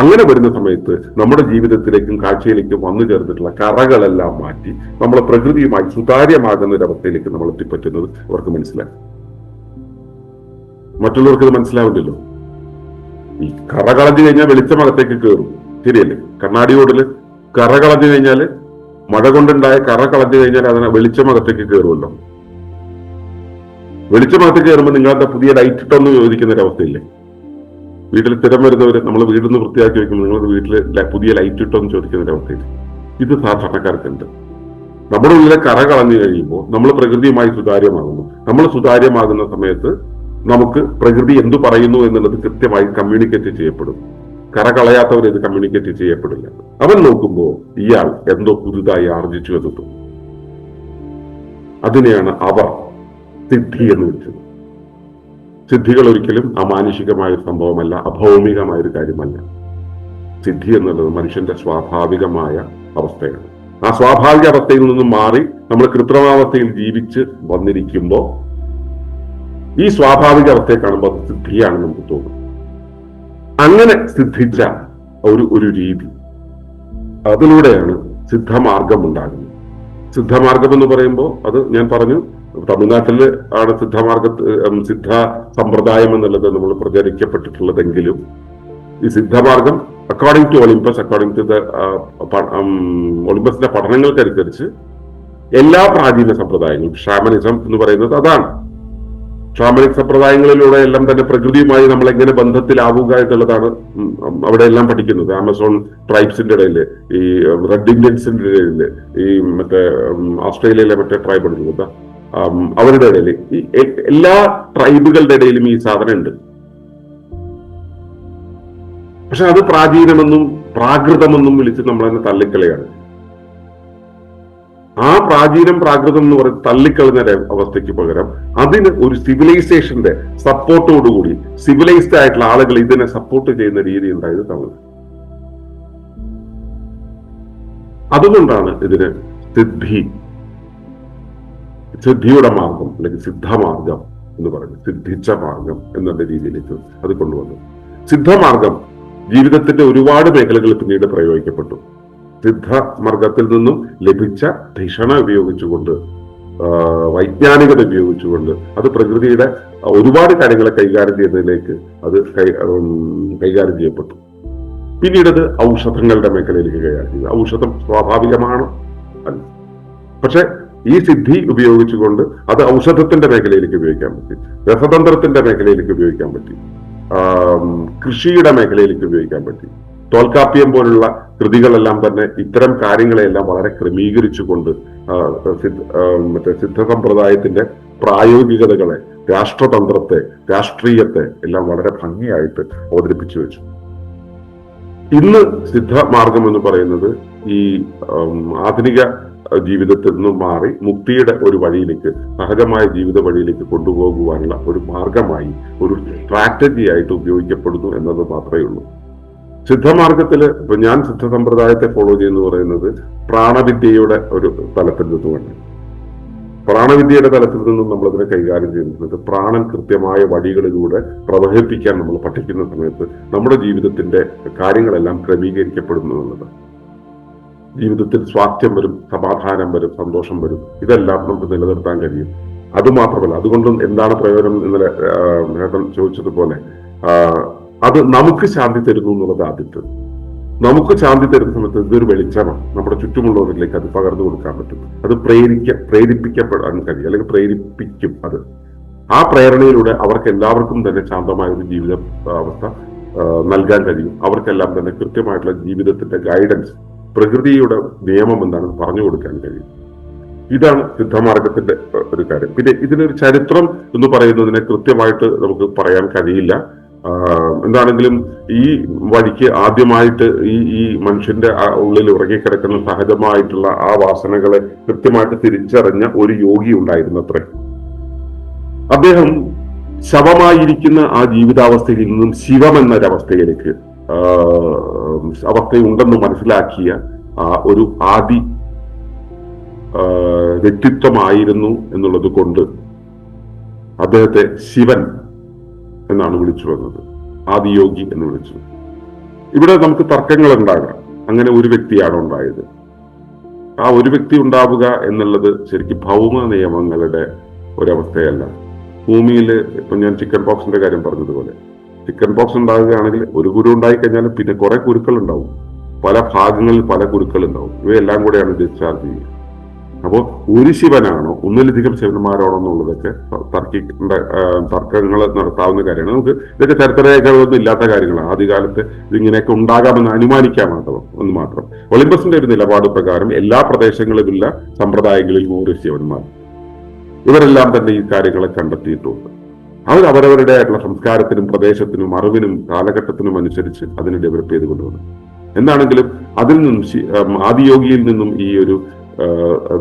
അങ്ങനെ വരുന്ന സമയത്ത് നമ്മുടെ ജീവിതത്തിലേക്കും കാഴ്ചയിലേക്കും വന്നു ചേർന്നിട്ടുള്ള കറകളെല്ലാം മാറ്റി നമ്മൾ പ്രകൃതിയുമായി സുതാര്യമാകുന്ന ഒരവസ്ഥയിലേക്ക് നമ്മൾ എത്തിപ്പറ്റുന്നത് അവർക്ക് മനസ്സിലാക്കും. മറ്റുള്ളവർക്ക് ഇത് മനസ്സിലാവില്ലല്ലോ. ഈ കറ കളഞ്ഞു കഴിഞ്ഞാൽ വെളിച്ചമകത്തേക്ക് കയറും, ശരിയല്ലേ? കണ്ണാടിയോടില് കറ കളഞ്ഞു കഴിഞ്ഞാല്, മഴ കൊണ്ടുണ്ടായ കറ കളഞ്ഞു കഴിഞ്ഞാൽ അതിനെ വെളിച്ചമകത്തേക്ക് കയറുമല്ലോ. വെളിച്ചമകത്തേക്ക് കയറുമ്പോൾ നിങ്ങളെന്താ പുതിയ ലൈറ്റ് ഇട്ടൊന്ന് ചോദിക്കുന്ന ഒരവസ്ഥയില്ലേ? വീട്ടിൽ സ്ഥിരം വരുന്നവര് നമ്മൾ വീടൊന്ന് വൃത്തിയാക്കി വെക്കുമ്പോൾ നിങ്ങൾ വീട്ടിൽ പുതിയ ലൈറ്റ് ഇട്ടൊന്ന് ചോദിക്കുന്ന ഒരവസ്ഥയിൽ ഇത് സാധാരണക്കാർക്കുണ്ട്. നമ്മുടെ ഉള്ളിലെ കറ കളഞ്ഞു കഴിയുമ്പോൾ നമ്മൾ പ്രകൃതിയുമായി സുതാര്യമാകുന്നു. നമ്മൾ സുതാര്യമാകുന്ന സമയത്ത് നമുക്ക് പ്രകൃതി എന്തു പറയുന്നു എന്നുള്ളത് കൃത്യമായി കമ്മ്യൂണിക്കേറ്റ് ചെയ്യപ്പെടും. കറ കളയാത്തവർ ഇത് കമ്മ്യൂണിക്കേറ്റ് ചെയ്യപ്പെടില്ല. അവൻ നോക്കുമ്പോൾ ഇയാൾ എന്തോ പുതുതായി ആർജിച്ചു എന്ന് തോന്നും. അതിനെയാണ് അവർ സിദ്ധി എന്ന് വിളിച്ചത്. സിദ്ധികൾ ഒരിക്കലും അമാനുഷികമായ ഒരു സംഭവമല്ല, അഭൗമികമായ ഒരു കാര്യമല്ല. സിദ്ധി എന്നുള്ളത് മനുഷ്യന്റെ സ്വാഭാവികമായ അവസ്ഥയാണ്. ആ സ്വാഭാവിക അവസ്ഥയിൽ നിന്നും മാറി നമ്മൾ കൃത്രിമാവസ്ഥയിൽ ജീവിച്ച് വന്നിരിക്കുമ്പോൾ ഈ സ്വാഭാവിക അവസ്ഥയെ കാണുമ്പോൾ അത് സിദ്ധിയാണെന്ന് നമുക്ക് തോന്നും. അങ്ങനെ സിദ്ധിച്ച ഒരു രീതി, അതിലൂടെയാണ് സിദ്ധമാർഗം ഉണ്ടാകുന്നത്. സിദ്ധമാർഗം എന്ന് പറയുമ്പോൾ അത് ഞാൻ പറഞ്ഞു, തമിഴ്നാട്ടില് ആണ് സിദ്ധ സമ്പ്രദായം എന്നുള്ളത് നമ്മൾ പ്രചരിക്കപ്പെട്ടിട്ടുള്ളതെങ്കിലും ഈ സിദ്ധമാർഗം according to Olympus, according to ഒളിമ്പസിന്റെ പഠനങ്ങൾക്കനുസരിച്ച് എല്ലാ പ്രാചീന സമ്പ്രദായങ്ങളും, ഷാമനിസം എന്ന് പറയുന്നത് അതാണ്. ഷാമനിക് സമ്പ്രദായങ്ങളിലൂടെ എല്ലാം തന്നെ പ്രകൃതിയുമായി നമ്മൾ എങ്ങനെ ബന്ധത്തിലാവുക എന്നുള്ളതാണ് അവിടെ എല്ലാം പഠിക്കുന്നത്. ആമസോൺ ട്രൈബ്സിന്റെ ഇടയിൽ, ഈ റെഡ് ഇന്ത്യൻസിന്റെ ഇടയിൽ, ഈ മറ്റേ ഓസ്ട്രേലിയയിലെ മറ്റേ ട്രൈബ് ഉണ്ട്, അവരുടെ ഇടയിൽ, ഈ എല്ലാ ട്രൈബുകളുടെ ഇടയിലും ഈ സാധനം ഉണ്ട്. പക്ഷെ അത് പ്രാചീനമെന്നും പ്രാകൃതമെന്നും വിളിച്ച് നമ്മളതിനെ തള്ളിക്കളയാണ്. ആ പ്രാചീനം പ്രാകൃതം എന്ന് പറയുന്നത് തള്ളിക്കളഞ്ഞ അവസ്ഥയ്ക്ക് പകരം അതിന് ഒരു സിവിലൈസേഷന്റെ സപ്പോർട്ടോടുകൂടി സിവിലൈസ്ഡ് ആയിട്ടുള്ള ആളുകൾ ഇതിനെ സപ്പോർട്ട് ചെയ്യുന്ന രീതി ഉണ്ടായത് തമിഴ്. അതുകൊണ്ടാണ് ഇതിന് സിദ്ധിയുടെ മാർഗം അല്ലെങ്കിൽ സിദ്ധമാർഗം എന്ന് പറയുന്നത്, സിദ്ധിച്ച മാർഗം എന്നുള്ള രീതിയിലേക്ക് അത് കൊണ്ടുവന്നു. സിദ്ധമാർഗം ജീവിതത്തിന്റെ ഒരുപാട് മേഖലകളിൽ പിന്നീട് പ്രയോഗിക്കപ്പെട്ടു. സിദ്ധമാർഗത്തിൽ നിന്നും ലഭിച്ച ധിഷണ ഉപയോഗിച്ചുകൊണ്ട്, വൈജ്ഞാനികത ഉപയോഗിച്ചുകൊണ്ട് അത് പ്രകൃതിയുടെ ഒരുപാട് കാര്യങ്ങളെ കൈകാര്യം ചെയ്യുന്നതിലേക്ക് അത് കൈകാര്യം ചെയ്യപ്പെട്ടു. പിന്നീട് അത് ഔഷധങ്ങളുടെ മേഖലയിലേക്ക് കൈകാര്യം ചെയ്തു. ഔഷധം സ്വാഭാവികമാണ് അല്ല, പക്ഷെ ഈ സിദ്ധി ഉപയോഗിച്ചുകൊണ്ട് അത് ഔഷധത്തിന്റെ മേഖലയിലേക്ക് ഉപയോഗിക്കാൻ പറ്റി, രസതന്ത്രത്തിന്റെ മേഖലയിലേക്ക് ഉപയോഗിക്കാൻ പറ്റി, കൃഷിയുടെ മേഖലയിലേക്ക് ഉപയോഗിക്കാൻ പറ്റി. തോൽക്കാപ്യം പോലുള്ള കൃതികളെല്ലാം തന്നെ ഇത്തരം കാര്യങ്ങളെല്ലാം വളരെ ക്രമീകരിച്ചുകൊണ്ട് സിദ്ധ സമ്പ്രദായത്തിന്റെ പ്രായോഗികതകളെ, രാഷ്ട്രതന്ത്രത്തെ, രാഷ്ട്രീയത്തെ എല്ലാം വളരെ ഭംഗിയായിട്ട് അവതരിപ്പിച്ചു വെച്ചു. ഇന്ന് സിദ്ധമാർഗം എന്ന് പറയുന്നത് ഈ ആധുനിക ജീവിതത്തിൽ നിന്നും മാറി മുക്തിയുടെ ഒരു വഴിയിലേക്ക്, സഹജമായ ജീവിത വഴിയിലേക്ക് കൊണ്ടുപോകുവാനുള്ള ഒരു മാർഗമായി, ഒരു സ്ട്രാറ്റജി ആയിട്ട് ഉപയോഗിക്കപ്പെടുന്നു എന്നത് മാത്രമേ ഉള്ളൂ. സിദ്ധമാർഗത്തില് ഇപ്പൊ ഞാൻ സിദ്ധ സമ്പ്രദായത്തെ ഫോളോ ചെയ്യുന്നു പറയുന്നത് പ്രാണവിദ്യയുടെ ഒരു തലത്തിൽ നിന്നുമാണ്. പ്രാണവിദ്യയുടെ തലത്തിൽ നിന്നും നമ്മളതിനെ കൈകാര്യം ചെയ്യുന്നത് പ്രാണൻ കൃത്യമായ വഴികളിലൂടെ പ്രവഹിപ്പിക്കാൻ നമ്മൾ പഠിക്കുന്ന സമയത്ത് നമ്മുടെ ജീവിതത്തിന്റെ കാര്യങ്ങളെല്ലാം ക്രമീകരിക്കപ്പെടുന്നു എന്നുള്ളത്. ജീവിതത്തിൽ സ്വാസ്ഥ്യം വരും, സമാധാനം വരും, സന്തോഷം വരും, ഇതെല്ലാം നമുക്ക് നിലനിർത്താൻ കഴിയും. അതുമാത്രമല്ല, അതുകൊണ്ട് എന്താണ് പ്രയോജനം ഇന്നലെ നേട്ടൻ ചോദിച്ചതുപോലെ അത് നമുക്ക് ശാന്തി തരുന്നു എന്നുള്ളത് ആദ്യത്തെ. നമുക്ക് ശാന്തി തരുന്ന സമയത്ത് ഇതൊരു വെളിച്ചമാണ്, നമ്മുടെ ചുറ്റുമുള്ളവരിലേക്ക് അത് പകർന്നു കൊടുക്കാൻ പറ്റും. അത് പ്രേരിപ്പിക്കപ്പെടാൻ കഴിയും, അല്ലെങ്കിൽ പ്രേരിപ്പിക്കും. അത് ആ പ്രേരണയിലൂടെ അവർക്ക് എല്ലാവർക്കും തന്നെ ശാന്തമായ ഒരു ജീവിത അവസ്ഥ നൽകാൻ കഴിയും. അവർക്കെല്ലാം തന്നെ കൃത്യമായിട്ടുള്ള ജീവിതത്തിന്റെ ഗൈഡൻസ്, പ്രകൃതിയുടെ നിയമം എന്താണെന്ന് പറഞ്ഞു കൊടുക്കാൻ കഴിയും. ഇതാണ് സിദ്ധമാർഗത്തിന്റെ ഒരു കാര്യം. പിന്നെ ഇതിനൊരു ചരിത്രം എന്ന് പറയുന്നതിനെ കൃത്യമായിട്ട് നമുക്ക് പറയാൻ കഴിയില്ല. എന്താണെങ്കിലും ഈ വഴിക്ക് ആദ്യമായിട്ട് ഈ മനുഷ്യന്റെ ഉള്ളിൽ ഉറങ്ങിക്കിടക്കുന്ന സഹജമായിട്ടുള്ള ആ വാസനകളെ കൃത്യമായിട്ട് തിരിച്ചറിഞ്ഞ ഒരു യോഗി ഉണ്ടായിരുന്നത്രേ. അദ്ദേഹം ശവമായിരിക്കുന്ന ആ ജീവിതാവസ്ഥയിൽ നിന്നും ശിവം എന്നൊരവസ്ഥയിലേക്ക് അവസ്ഥയുണ്ടെന്ന് മനസ്സിലാക്കിയ ഒരു ആദി വ്യക്തിത്വമായിരുന്നു എന്നുള്ളത് കൊണ്ട് അദ്ദേഹത്തെ ശിവൻ എന്നാണ് വിളിച്ചു വന്നത്, ആദിയോഗി എന്ന് വിളിച്ചു. ഇവിടെ നമുക്ക് തർക്കങ്ങൾ ഉണ്ടാകാം. അങ്ങനെ ഒരു വ്യക്തിയാണ് ഉണ്ടായത്. ആ ഒരു വ്യക്തി ഉണ്ടാവുക എന്നുള്ളത് ശരിക്കും ഭൗമ നിയമങ്ങളുടെ ഒരവസ്ഥയല്ല. ഭൂമിയിൽ ഇപ്പൊ ഞാൻ ചിക്കൻ പോക്സിന്റെ കാര്യം പറഞ്ഞതുപോലെ, ചിക്കൻ പോക്സ് ഉണ്ടാകുകയാണെങ്കിൽ ഒരു കുരു ഉണ്ടായി കഴിഞ്ഞാൽ പിന്നെ കുറെ കുരുക്കൾ ഉണ്ടാവും, പല ഭാഗങ്ങളിൽ പല കുരുക്കൾ ഉണ്ടാവും. ഇവയെല്ലാം കൂടെയാണ് ഡിസ്ചാർജ് ചെയ്യുക. അപ്പോൾ ഒരു ശിവനാണോ ഒന്നിലധികം ശിവന്മാരാണോ എന്നുള്ളതൊക്കെ തർക്കങ്ങൾ നടത്താവുന്ന കാര്യമാണ്. നമുക്ക് ഇതൊക്കെ ചരിത്രരേഖകളൊന്നും ഇല്ലാത്ത കാര്യങ്ങളാണ്. ആദ്യകാലത്ത് ഇതിങ്ങനെയൊക്കെ ഉണ്ടാകാമെന്ന് അനുമാനിക്കാമാത്രം എന്ന് മാത്രം. ഒളിമ്പസിന്റെ ഒരു നിലപാട് പ്രകാരം എല്ലാ പ്രദേശങ്ങളിലുള്ള സമ്പ്രദായങ്ങളിൽ 100 ശിവന്മാർ, ഇവരെല്ലാം തന്നെ ഈ കാര്യങ്ങളെ കണ്ടെത്തിയിട്ടുണ്ട്. അവരവരുടെ ആയിട്ടുള്ള സംസ്കാരത്തിനും പ്രദേശത്തിനും അറിവിനും കാലഘട്ടത്തിനും അനുസരിച്ച് അതിനെ ഡെവലപ്പ് ചെയ്ത് കൊണ്ടുവന്നു. എന്താണെങ്കിലും അതിൽ നിന്നും ആദിയോഗിയിൽ നിന്നും ഈ ഒരു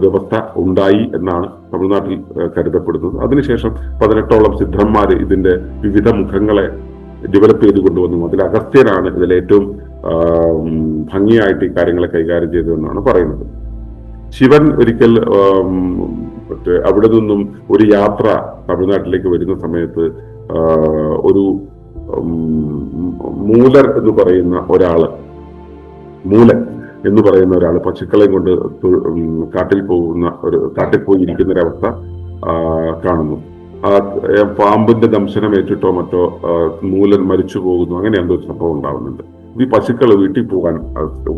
വ്യവസ്ഥ ഉണ്ടായി എന്നാണ് തമിഴ്നാട്ടിൽ കരുതപ്പെടുന്നത്. അതിനുശേഷം 18ഓളം സിദ്ധന്മാര് ഇതിന്റെ വിവിധ മുഖങ്ങളെ ഡെവലപ്പ് ചെയ്ത് കൊണ്ടുവന്നു. അതിൽ അഗസ്ത്യനാണ് ഇതിലേറ്റവും ഭംഗിയായിട്ട് ഈ കാര്യങ്ങളെ കൈകാര്യം ചെയ്തതെന്നാണ് പറയുന്നത്. ശിവൻ ഒരിക്കൽ അവിടെ നിന്നും ഒരു യാത്ര തമിഴ്നാട്ടിലേക്ക് വരുന്ന സമയത്ത് ഒരു മൂലർ എന്ന് പറയുന്ന ഒരാള്, പശുക്കളെയും കൊണ്ട് കാട്ടിൽ പോയി ഇരിക്കുന്ന ഒരവസ്ഥ കാണുന്നു. പാമ്പിന്റെ ദംശനം ഏറ്റിട്ടോ മറ്റോ മൂലൻ മരിച്ചു പോകുന്നു, അങ്ങനെ എന്തോ ഒരു സംഭവം ഉണ്ടാവുന്നുണ്ട്. ഈ പശുക്കൾ വീട്ടിൽ പോകാൻ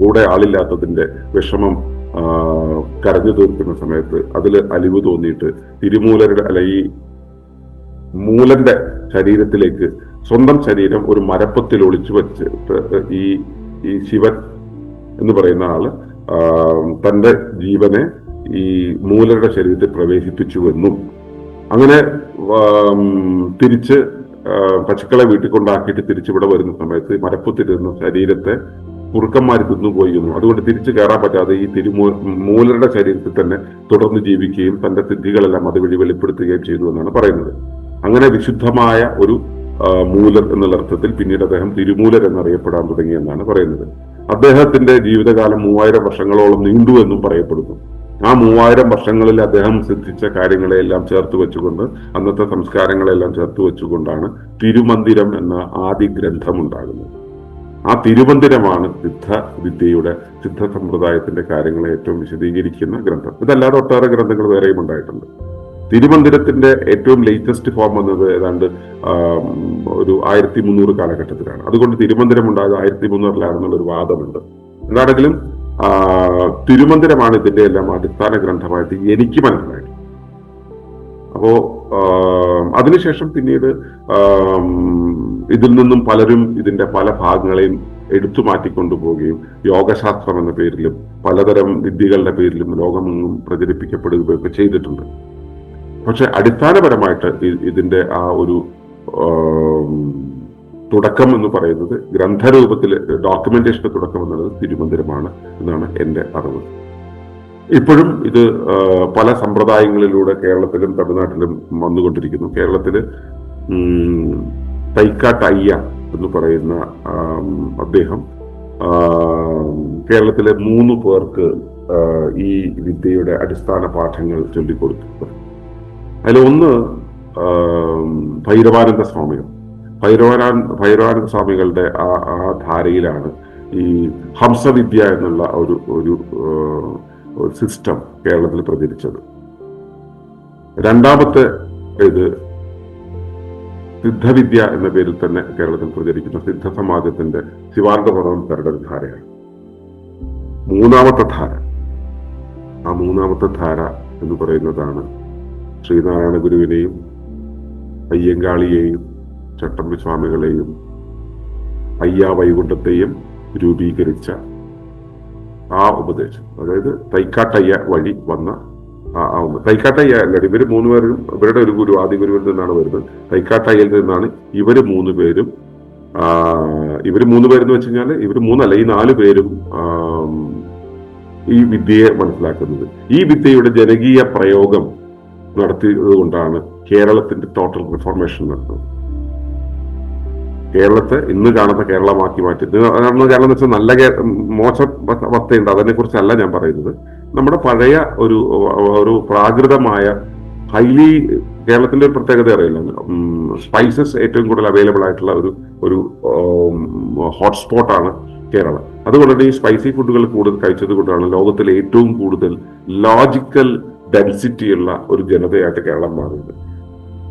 കൂടെ ആളില്ലാത്തതിന്റെ വിഷമം കരഞ്ഞു തീർക്കുന്ന സമയത്ത് അതിൽ അലിവ് തോന്നിയിട്ട് തിരുമൂലരുടെ ഈ മൂലന്റെ ശരീരത്തിലേക്ക് സ്വന്തം ശരീരം ഒരു മരപ്പത്തിൽ ഒളിച്ചു വെച്ച് ഈ ശിവൻ എന്ന് പറയുന്ന ആള് തന്റെ ജീവനെ ഈ മൂലരുടെ ശരീരത്തിൽ പ്രവേശിപ്പിച്ചു എന്നും അങ്ങനെ തിരിച്ച് പശുക്കളെ വീട്ടിൽ കൊണ്ടാക്കിയിട്ട് തിരിച്ചിവിടെ വരുന്ന സമയത്ത് മരപ്പത്തിരുന്ന ശരീരത്തെ കുറുക്കന്മാർ തിന്നുപോയി എന്നും അതുകൊണ്ട് തിരിച്ചു കയറാൻ പറ്റാതെ ഈ മൂലരുടെ ശരീരത്തിൽ തന്നെ തുടർന്ന് ജീവിക്കുകയും തന്റെ സിദ്ധികളെല്ലാം അതുവഴി വെളിപ്പെടുത്തുകയും ചെയ്തു എന്നാണ് പറയുന്നത്. അങ്ങനെ വിശുദ്ധമായ ഒരു മൂലർ എന്നുള്ള അർത്ഥത്തിൽ പിന്നീട് അദ്ദേഹം തിരുമൂലർ എന്നറിയപ്പെടാൻ തുടങ്ങി എന്നാണ് പറയുന്നത്. അദ്ദേഹത്തിന്റെ ജീവിതകാലം 3000 വർഷങ്ങളോളം നീണ്ടു എന്നും പറയപ്പെടുന്നു. ആ 3000 വർഷങ്ങളിൽ അദ്ദേഹം സിദ്ധിച്ച കാര്യങ്ങളെല്ലാം ചേർത്ത് വെച്ചുകൊണ്ട്, അന്നത്തെ സംസ്കാരങ്ങളെല്ലാം ചേർത്ത് വെച്ചുകൊണ്ടാണ് തിരുമന്ദിരം എന്ന ആദ്യ ഗ്രന്ഥം ഉണ്ടാകുന്നത്. ആ തിരുമന്ദിരമാണ് സിദ്ധ സമ്പ്രദായത്തിന്റെ കാര്യങ്ങളെ ഏറ്റവും വിശദീകരിക്കുന്ന ഗ്രന്ഥം. ഇതല്ലാതെ ഒട്ടേറെ ഗ്രന്ഥങ്ങൾ വേറെയും ഉണ്ടായിട്ടുണ്ട്. തിരുമന്ദിരത്തിന്റെ ഏറ്റവും ലേറ്റസ്റ്റ് ഫോം വന്നത് ഏതാണ്ട് ഒരു 1300 കാലഘട്ടത്തിലാണ്. അതുകൊണ്ട് തിരുമന്ദിരം ഉണ്ടായത് 1300-ലാണെന്നുള്ള ഒരു വാദമുണ്ട്. എന്താണെങ്കിലും തിരുമന്ദിരമാണ് ഇതിന്റെ എല്ലാം അടിസ്ഥാന ഗ്രന്ഥമായിട്ട് എനിക്ക് മനസ്സിലായത്. അപ്പോ അതിനുശേഷം പിന്നീട് ഇതിൽ നിന്നും പലരും ഇതിന്റെ പല ഭാഗങ്ങളെയും എടുത്തു മാറ്റിക്കൊണ്ടുപോവുകയും യോഗശാസ്ത്രം എന്ന പേരിലും പലതരം വിദ്യകളുടെ പേരിലും ലോകമെങ്ങും പ്രചരിപ്പിക്കപ്പെടുകയൊക്കെ ചെയ്തിട്ടുണ്ട്. പക്ഷെ അടിസ്ഥാനപരമായിട്ട് ഇതിന്റെ ആ ഒരു തുടക്കം എന്ന് പറയുന്നത്, ഗ്രന്ഥരൂപത്തിൽ ഡോക്യുമെന്റേഷന്റെ തുടക്കം എന്നുള്ളത് തിരുമന്ദിരമാണ് എന്നാണ് എന്റെ അറിവ്. ഇപ്പോഴും ഇത് പല സമ്പ്രദായങ്ങളിലൂടെ കേരളത്തിലും തമിഴ്നാട്ടിലും വന്നുകൊണ്ടിരിക്കുന്നു. കേരളത്തില് തൈക്കാട്ടയ്യ എന്ന് പറയുന്ന അദ്ദേഹം കേരളത്തിലെ 3 പേർക്ക് ഈ വിദ്യയുടെ അടിസ്ഥാന പാഠങ്ങൾ ചൊല്ലിക്കൊടുത്തു. അതിലൊന്ന് ഭൈരവാനന്ദ സ്വാമികൾ. ഭൈരവാനന്ദ സ്വാമികളുടെ ആ ധാരയിലാണ് ഈ ഹംസവിദ്യ എന്നുള്ള ഒരു സിസ്റ്റം കേരളത്തിൽ പ്രചരിച്ചത്. രണ്ടാമത്തെ ഇത് സിദ്ധവിദ്യ എന്ന പേരിൽ തന്നെ കേരളത്തിൽ പ്രചരിക്കുന്ന സിദ്ധ സമാജത്തിന്റെ ശിവാനന്ദപുരംകാരുടെ ധാരയാണ്. മൂന്നാമത്തെ ധാര എന്ന് പറയുന്നതാണ് ശ്രീനാരായണ ഗുരുവിനെയും അയ്യങ്കാളിയെയും ചട്ടമ്പി സ്വാമികളെയും അയ്യാ വൈകുണ്ഠത്തെയും രൂപീകരിച്ച ആ ഉപദേശം. അതായത് തൈക്കാട്ടയ്യ വഴി വന്ന തൈക്കാട്ടയ്യ അല്ല, ഇവര് 3 പേരും ഇവരുടെ ഒരു ഗുരു ആദ്യ ഗുരുവിൽ നിന്നാണ് വരുന്നത്. തൈക്കാട്ടയ്യയിൽ നിന്നാണ് ഇവര് 3 പേരും എന്ന് വെച്ച് കഴിഞ്ഞാൽ ഇവര് 3 അല്ല, ഈ 4 പേരും ഈ വിദ്യയെ മനസ്സിലാക്കുന്നത്. ഈ വിദ്യയുടെ ജനകീയ പ്രയോഗം നടത്തിയത് കൊണ്ടാണ് കേരളത്തിന്റെ ടോട്ടൽ റിഫോർമേഷൻ നടന്നത്. കേരളത്തെ ഇന്ന് കാണുന്ന കേരളമാക്കി മാറ്റി. കേരളം എന്ന് വെച്ചാൽ നല്ല മോശം അവസ്ഥയുണ്ട്, അതിനെ കുറിച്ചല്ല ഞാൻ പറയുന്നത്. നമ്മുടെ പഴയ ഒരു പ്രാകൃതമായ ഹൈലി കേരളത്തിന്റെ ഒരു പ്രത്യേകത അറിയില്ല, സ്പൈസസ് ഏറ്റവും കൂടുതൽ അവൈലബിൾ ആയിട്ടുള്ള ഒരു ഹോട്ട്സ്പോട്ടാണ് കേരളം. അതുകൊണ്ട് തന്നെ ഈ സ്പൈസി ഫുഡുകൾ കൂടുതൽ കഴിച്ചത് കൊണ്ടാണ് ലോകത്തിലെ ഏറ്റവും കൂടുതൽ ലോജിക്കൽ ഡെൻസിറ്റി ഉള്ള ഒരു ജനതയായിട്ട് കേരളം മാറിയത്.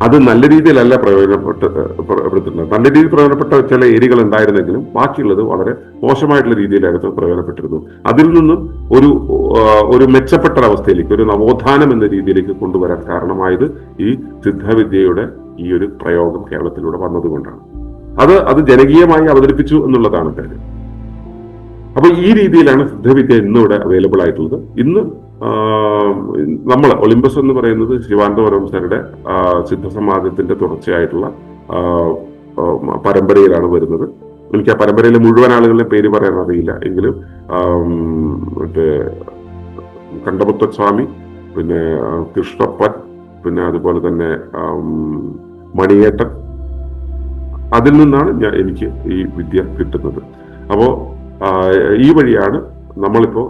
അത് നല്ല രീതിയിലല്ല പ്രയോജനപ്പെടുത്തുന്നത്. നല്ല രീതിയിൽ പ്രയോജനപ്പെട്ട ചില ഏരിയകൾ ഉണ്ടായിരുന്നെങ്കിലും ബാക്കിയുള്ളത് വളരെ മോശമായിട്ടുള്ള രീതിയിലായിരുന്നു പ്രയോജനപ്പെട്ടിരുന്നത്. അതിൽ നിന്നും ഒരു മെച്ചപ്പെട്ട അവസ്ഥയിലേക്ക്, ഒരു നവോത്ഥാനം എന്ന രീതിയിലേക്ക് കൊണ്ടുവരാൻ കാരണമായത് ഈ സിദ്ധവിദ്യയുടെ ഈ ഒരു പ്രയോഗം കേരളത്തിലൂടെ വന്നതുകൊണ്ടാണ്. അത് ജനകീയമായി അവതരിപ്പിച്ചു എന്നുള്ളതാണ് കാര്യം. അപ്പൊ ഈ രീതിയിലാണ് സിദ്ധവിദ്യ ഇന്നിവിടെ അവൈലബിൾ ആയിട്ടുള്ളത്. ഇന്ന് നമ്മൾ ഒളിമ്പസ് എന്ന് പറയുന്നത് ശിവാനന്ദപുരംസരുടെ സിദ്ധസമാജത്തിന്റെ തുടർച്ചയായിട്ടുള്ള പരമ്പരയിലാണ് വരുന്നത്. എനിക്ക് ആ പരമ്പരയിലെ മുഴുവൻ ആളുകളുടെ പേര് പറയാൻ അറിയില്ല, എങ്കിലും കണ്ടമുത്തസ്വാമി, പിന്നെ കൃഷ്ണപ്പൻ, പിന്നെ അതുപോലെ തന്നെ മണിയേട്ടൻ, അതിൽ നിന്നാണ് എനിക്ക് ഈ വിദ്യ കിട്ടുന്നത്. അപ്പോ ഈ വഴിയാണ് നമ്മളിപ്പോ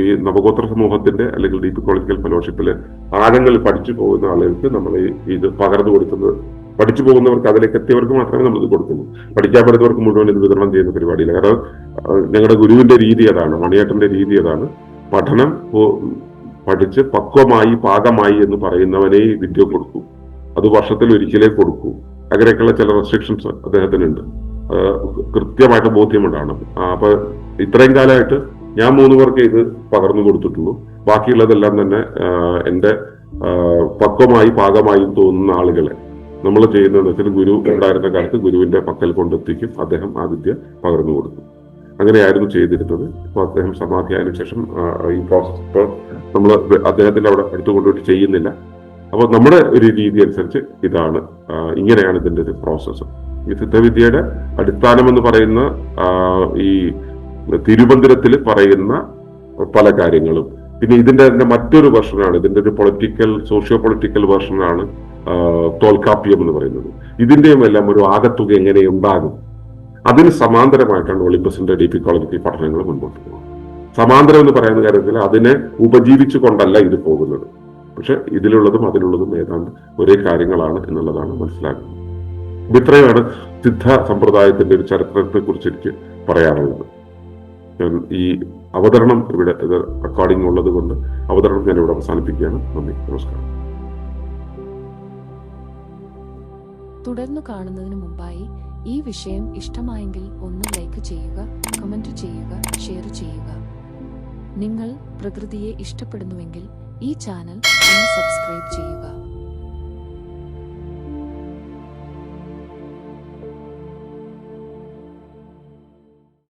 ഈ നവഗോത്ര സമൂഹത്തിന്റെ അല്ലെങ്കിൽ ഡീപ് ഇക്കോളജിക്കൽ ഫെലോഷിപ്പില് ആഴങ്ങളിൽ പഠിച്ചു പോകുന്ന ആളുകൾക്ക് നമ്മൾ ഇത് പകർന്നു കൊടുക്കുന്നത്. പഠിച്ചു പോകുന്നവർക്ക്, അതിലേക്ക് എത്തിയവർക്ക് മാത്രമേ നമ്മൾ ഇത് കൊടുക്കുള്ളൂ. പഠിക്കാൻ പറ്റുന്നവർക്ക് മുഴുവൻ ഇത് വിതരണം ചെയ്യുന്ന പരിപാടിയില്ല. കാരണം ഞങ്ങളുടെ ഗുരുവിന്റെ രീതി അതാണ്, മണിയേട്ടന്റെ രീതി അതാണ്. പഠനം പഠിച്ച് പക്വമായി പാകമായി എന്ന് പറയുന്നവനെ വിദ്യ കൊടുക്കൂ, അത് വർഷത്തിൽ ഒരിക്കലേ കൊടുക്കൂ. അങ്ങനെയൊക്കെയുള്ള ചില റെസ്ട്രിക്ഷൻസ് അദ്ദേഹത്തിനുണ്ട്, കൃത്യമായിട്ട് ബോധ്യമുണ്ടാണ്. അപ്പൊ ഇത്രയും കാലമായിട്ട് ഞാൻ 3 പേർക്ക് ഇത് പകർന്നു കൊടുത്തിട്ടുള്ളൂ. ബാക്കിയുള്ളതെല്ലാം തന്നെ എന്റെ പക്വമായി പാകമായി തോന്നുന്ന ആളുകളെ നമ്മൾ ചെയ്യുന്നതെന്ന് വെച്ചാൽ ഗുരു ഉണ്ടായിരുന്ന കാലത്ത് ഗുരുവിന്റെ പക്കൽ കൊണ്ടെത്തിക്കും, അദ്ദേഹം ആ വിദ്യ പകർന്നു കൊടുക്കും. അങ്ങനെയായിരുന്നു ചെയ്തിരുന്നത്. ഇപ്പൊ അദ്ദേഹം സമാധിയായതിനു ശേഷം ഈ പ്രോസസ് ഇപ്പോൾ നമ്മൾ അദ്ദേഹത്തിന്റെ അവിടെ അടുത്ത് കൊണ്ടുപോയിട്ട് ചെയ്യുന്നില്ല. അപ്പോൾ നമ്മുടെ ഒരു രീതി അനുസരിച്ച് ഇതാണ്, ഇങ്ങനെയാണ് ഇതിന്റെ ഒരു പ്രോസസ്സ്. ഈ സിദ്ധവിദ്യയുടെ അടിസ്ഥാനം എന്ന് പറയുന്ന ഈ തിരുമന്ദിരത്തിൽ പറയുന്ന പല കാര്യങ്ങളും, പിന്നെ ഇതിന്റെ തന്നെ മറ്റൊരു വെർഷനാണ്, ഇതിന്റെ ഒരു സോഷ്യോ പൊളിറ്റിക്കൽ വെർഷനാണ് തോൽക്കാപ്യം എന്ന് പറയുന്നത്. ഇതിന്റെയും എല്ലാം ഒരു ആകത്തുക എങ്ങനെ ഉണ്ടാകും, അതിന് സമാന്തരമായിട്ടാണ് ഒളിമ്പസിന്റെ ഡീപിക്കോളജിക്കൽ പഠനങ്ങൾ മുൻപോട്ട് പോകുന്നത്. സമാന്തരം എന്ന് പറയുന്ന കാര്യത്തിൽ അതിനെ ഉപജീവിച്ചു കൊണ്ടല്ല ഇത് പോകുന്നത്, പക്ഷെ ഇതിലുള്ളതും അതിലുള്ളതും ഏതാണ്ട് ഒരേ കാര്യങ്ങളാണ് എന്നുള്ളതാണ് മനസ്സിലാക്കുന്നത്. ഇത്രയുമാണ് സിദ്ധ സമ്പ്രദായത്തിന്റെ ഒരു ചരിത്രത്തെ കുറിച്ച് എനിക്ക് പറയാനുള്ളത്. ഈ അവതരണം ഇവിടെ റെക്കോർഡിംഗ് ഉള്ളത് കൊണ്ട് അവതരണം ഞാൻ ഇവിടെ അവസാനിപ്പിക്കുകയാണ്. നന്ദി, നമസ്കാരം. തുടർന്നു കാണുന്നതിന് മുമ്പായി ഈ വിഷയം ഇഷ്ടമായെങ്കിൽ ഒന്ന് ലൈക്ക് ചെയ്യുക, കമന്റ് ചെയ്യുക, ഷെയർ ചെയ്യുക. നിങ്ങൾ പ്രകൃതിയെ ഇഷ്ടപ്പെടുന്നുവെങ്കിൽ ഈ ചാനൽ ഒന്ന് സബ്സ്ക്രൈബ് ചെയ്യുക.